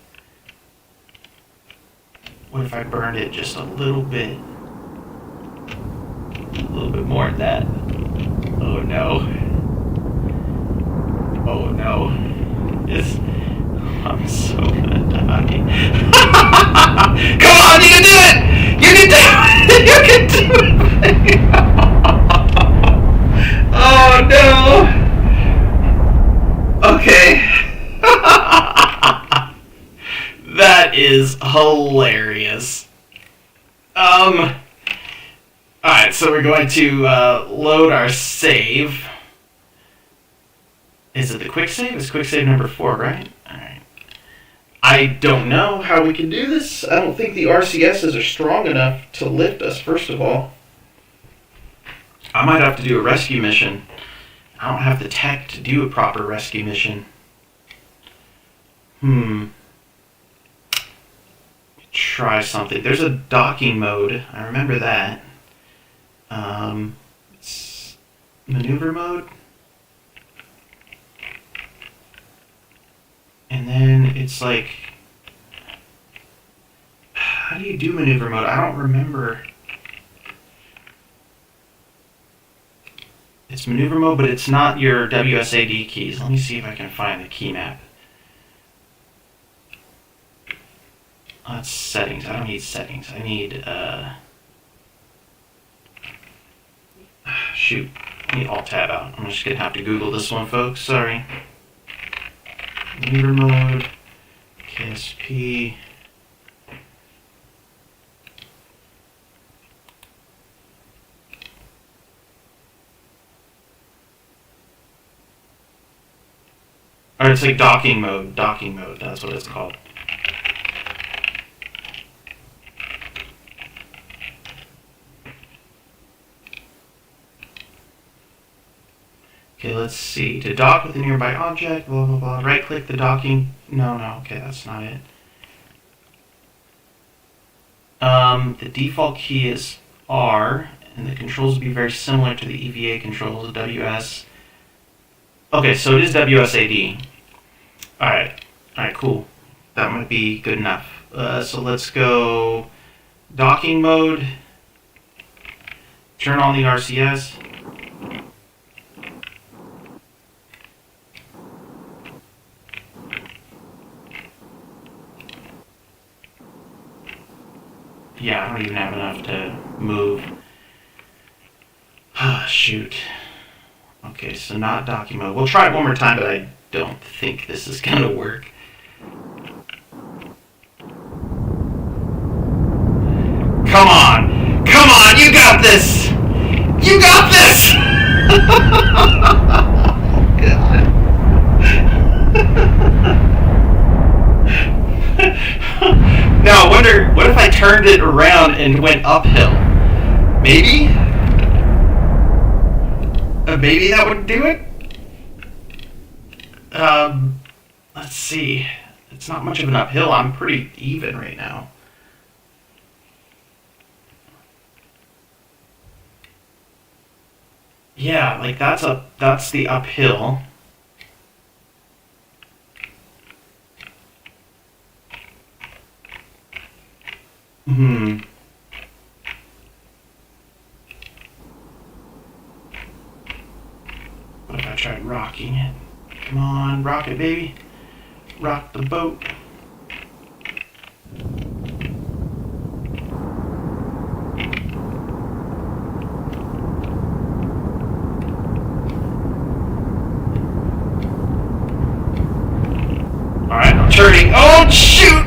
What if I burned it just a little bit? A little bit more than that. Oh, no. Oh no. I'm so gonna die. Come on, you can do it! You can do it! You can do it! Oh no! Okay. That is hilarious. Alright, so we're going to load our save. Is it the quick save? It's quick save number 4, right? Alright. I don't know how we can do this. I don't think the RCSs are strong enough to lift us, first of all. I might have to do a rescue mission. I don't have the tech to do a proper rescue mission. Try something. There's a docking mode. I remember that. It's maneuver mode. And then it's like, how do you do maneuver mode? I don't remember. It's maneuver mode, but it's not your WSAD keys. Let me see if I can find the key map. Oh, that's settings. I don't need settings. I need, shoot. I need Alt-Tab out. I'm just going to have to Google this one, folks. Sorry. Maneuver mode, KSP. Or it's like docking mode, that's what it's called. Okay, let's see. To dock with a nearby object, blah, blah, blah. Right-click the docking. No, okay, that's not it. The default key is R, and the controls will be very similar to the EVA controls, WS. Okay, so it is WSAD. Alright, cool. That might be good enough. So let's go docking mode. Turn on the RCS. Yeah, I don't even have enough to move. Ah, shoot. Okay, so not docking mode. We'll try it one more time, but I don't think this is gonna work. Come on! Come on! You got this! You got this! Oh, God. Now, I wonder, what if I turned it around and went uphill? Maybe? Maybe that would do it? Let's see. It's not much of an uphill. I'm pretty even right now. Yeah, like that's the uphill. Hmm. What if I tried rocking it? Come on, rock it, baby. Rock the boat. Alright, I'm turning. Oh, shoot!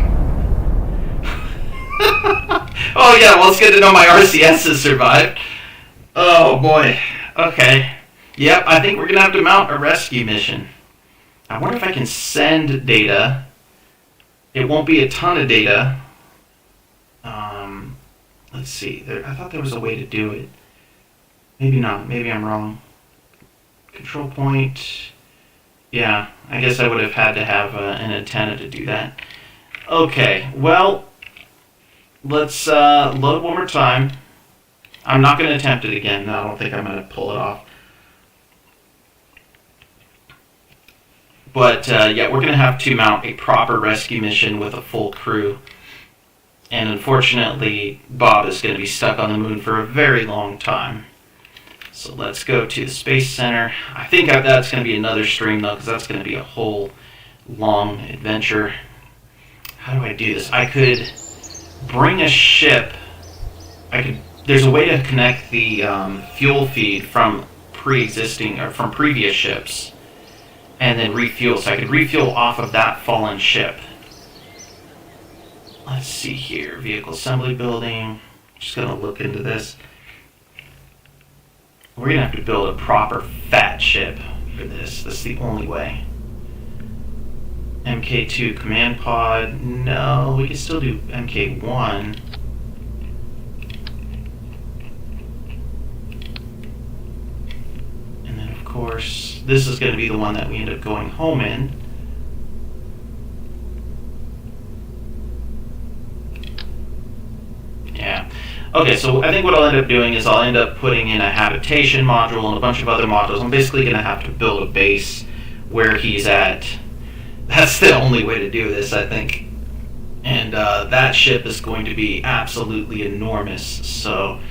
Oh, yeah, well, it's good to know my RCS has survived. Oh, boy. Okay. Yep, I think we're going to have to mount a rescue mission. I wonder if I can send data. It won't be a ton of data. Let's see. I thought there was a way to do it. Maybe not. Maybe I'm wrong. Control point. Yeah, I guess I would have had to have an antenna to do that. Okay, well, let's load one more time. I'm not going to attempt it again. No, I don't think I'm going to pull it off. But yeah, we're going to have to mount a proper rescue mission with a full crew. And unfortunately, Bob is going to be stuck on the moon for a very long time. So let's go to the Space Center. I think that's going to be another stream, though, because that's going to be a whole long adventure. How do I do this? I could bring a ship. There's a way to connect the fuel feed from pre-existing or from previous ships, and then refuel. So I could refuel off of that fallen ship. Let's see here. Vehicle assembly building. Just going to look into this. We're going to have to build a proper fat ship for this. This is the only way. MK2 command pod. No, we can still do MK1. And then, of course, this is going to be the one that we end up going home in. Yeah. Okay, so I think what I'll end up doing is I'll end up putting in a habitation module and a bunch of other modules. I'm basically going to have to build a base where he's at. That's the only way to do this, I think. And that ship is going to be absolutely enormous. So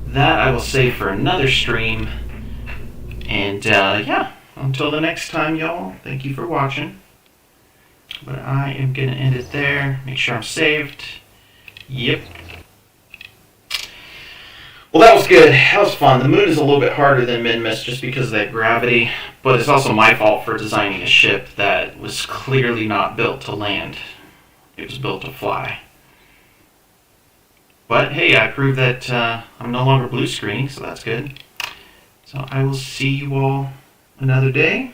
that I will save for another stream. And yeah, until the next time, y'all, thank you for watching. But I am going to end it there. Make sure I'm saved. Yep. Well, that was good. That was fun. The moon is a little bit harder than Minmus just because of that gravity, but it's also my fault for designing a ship that was clearly not built to land. It was built to fly. But hey, I proved that I'm no longer blue screening, so that's good. So I will see you all another day.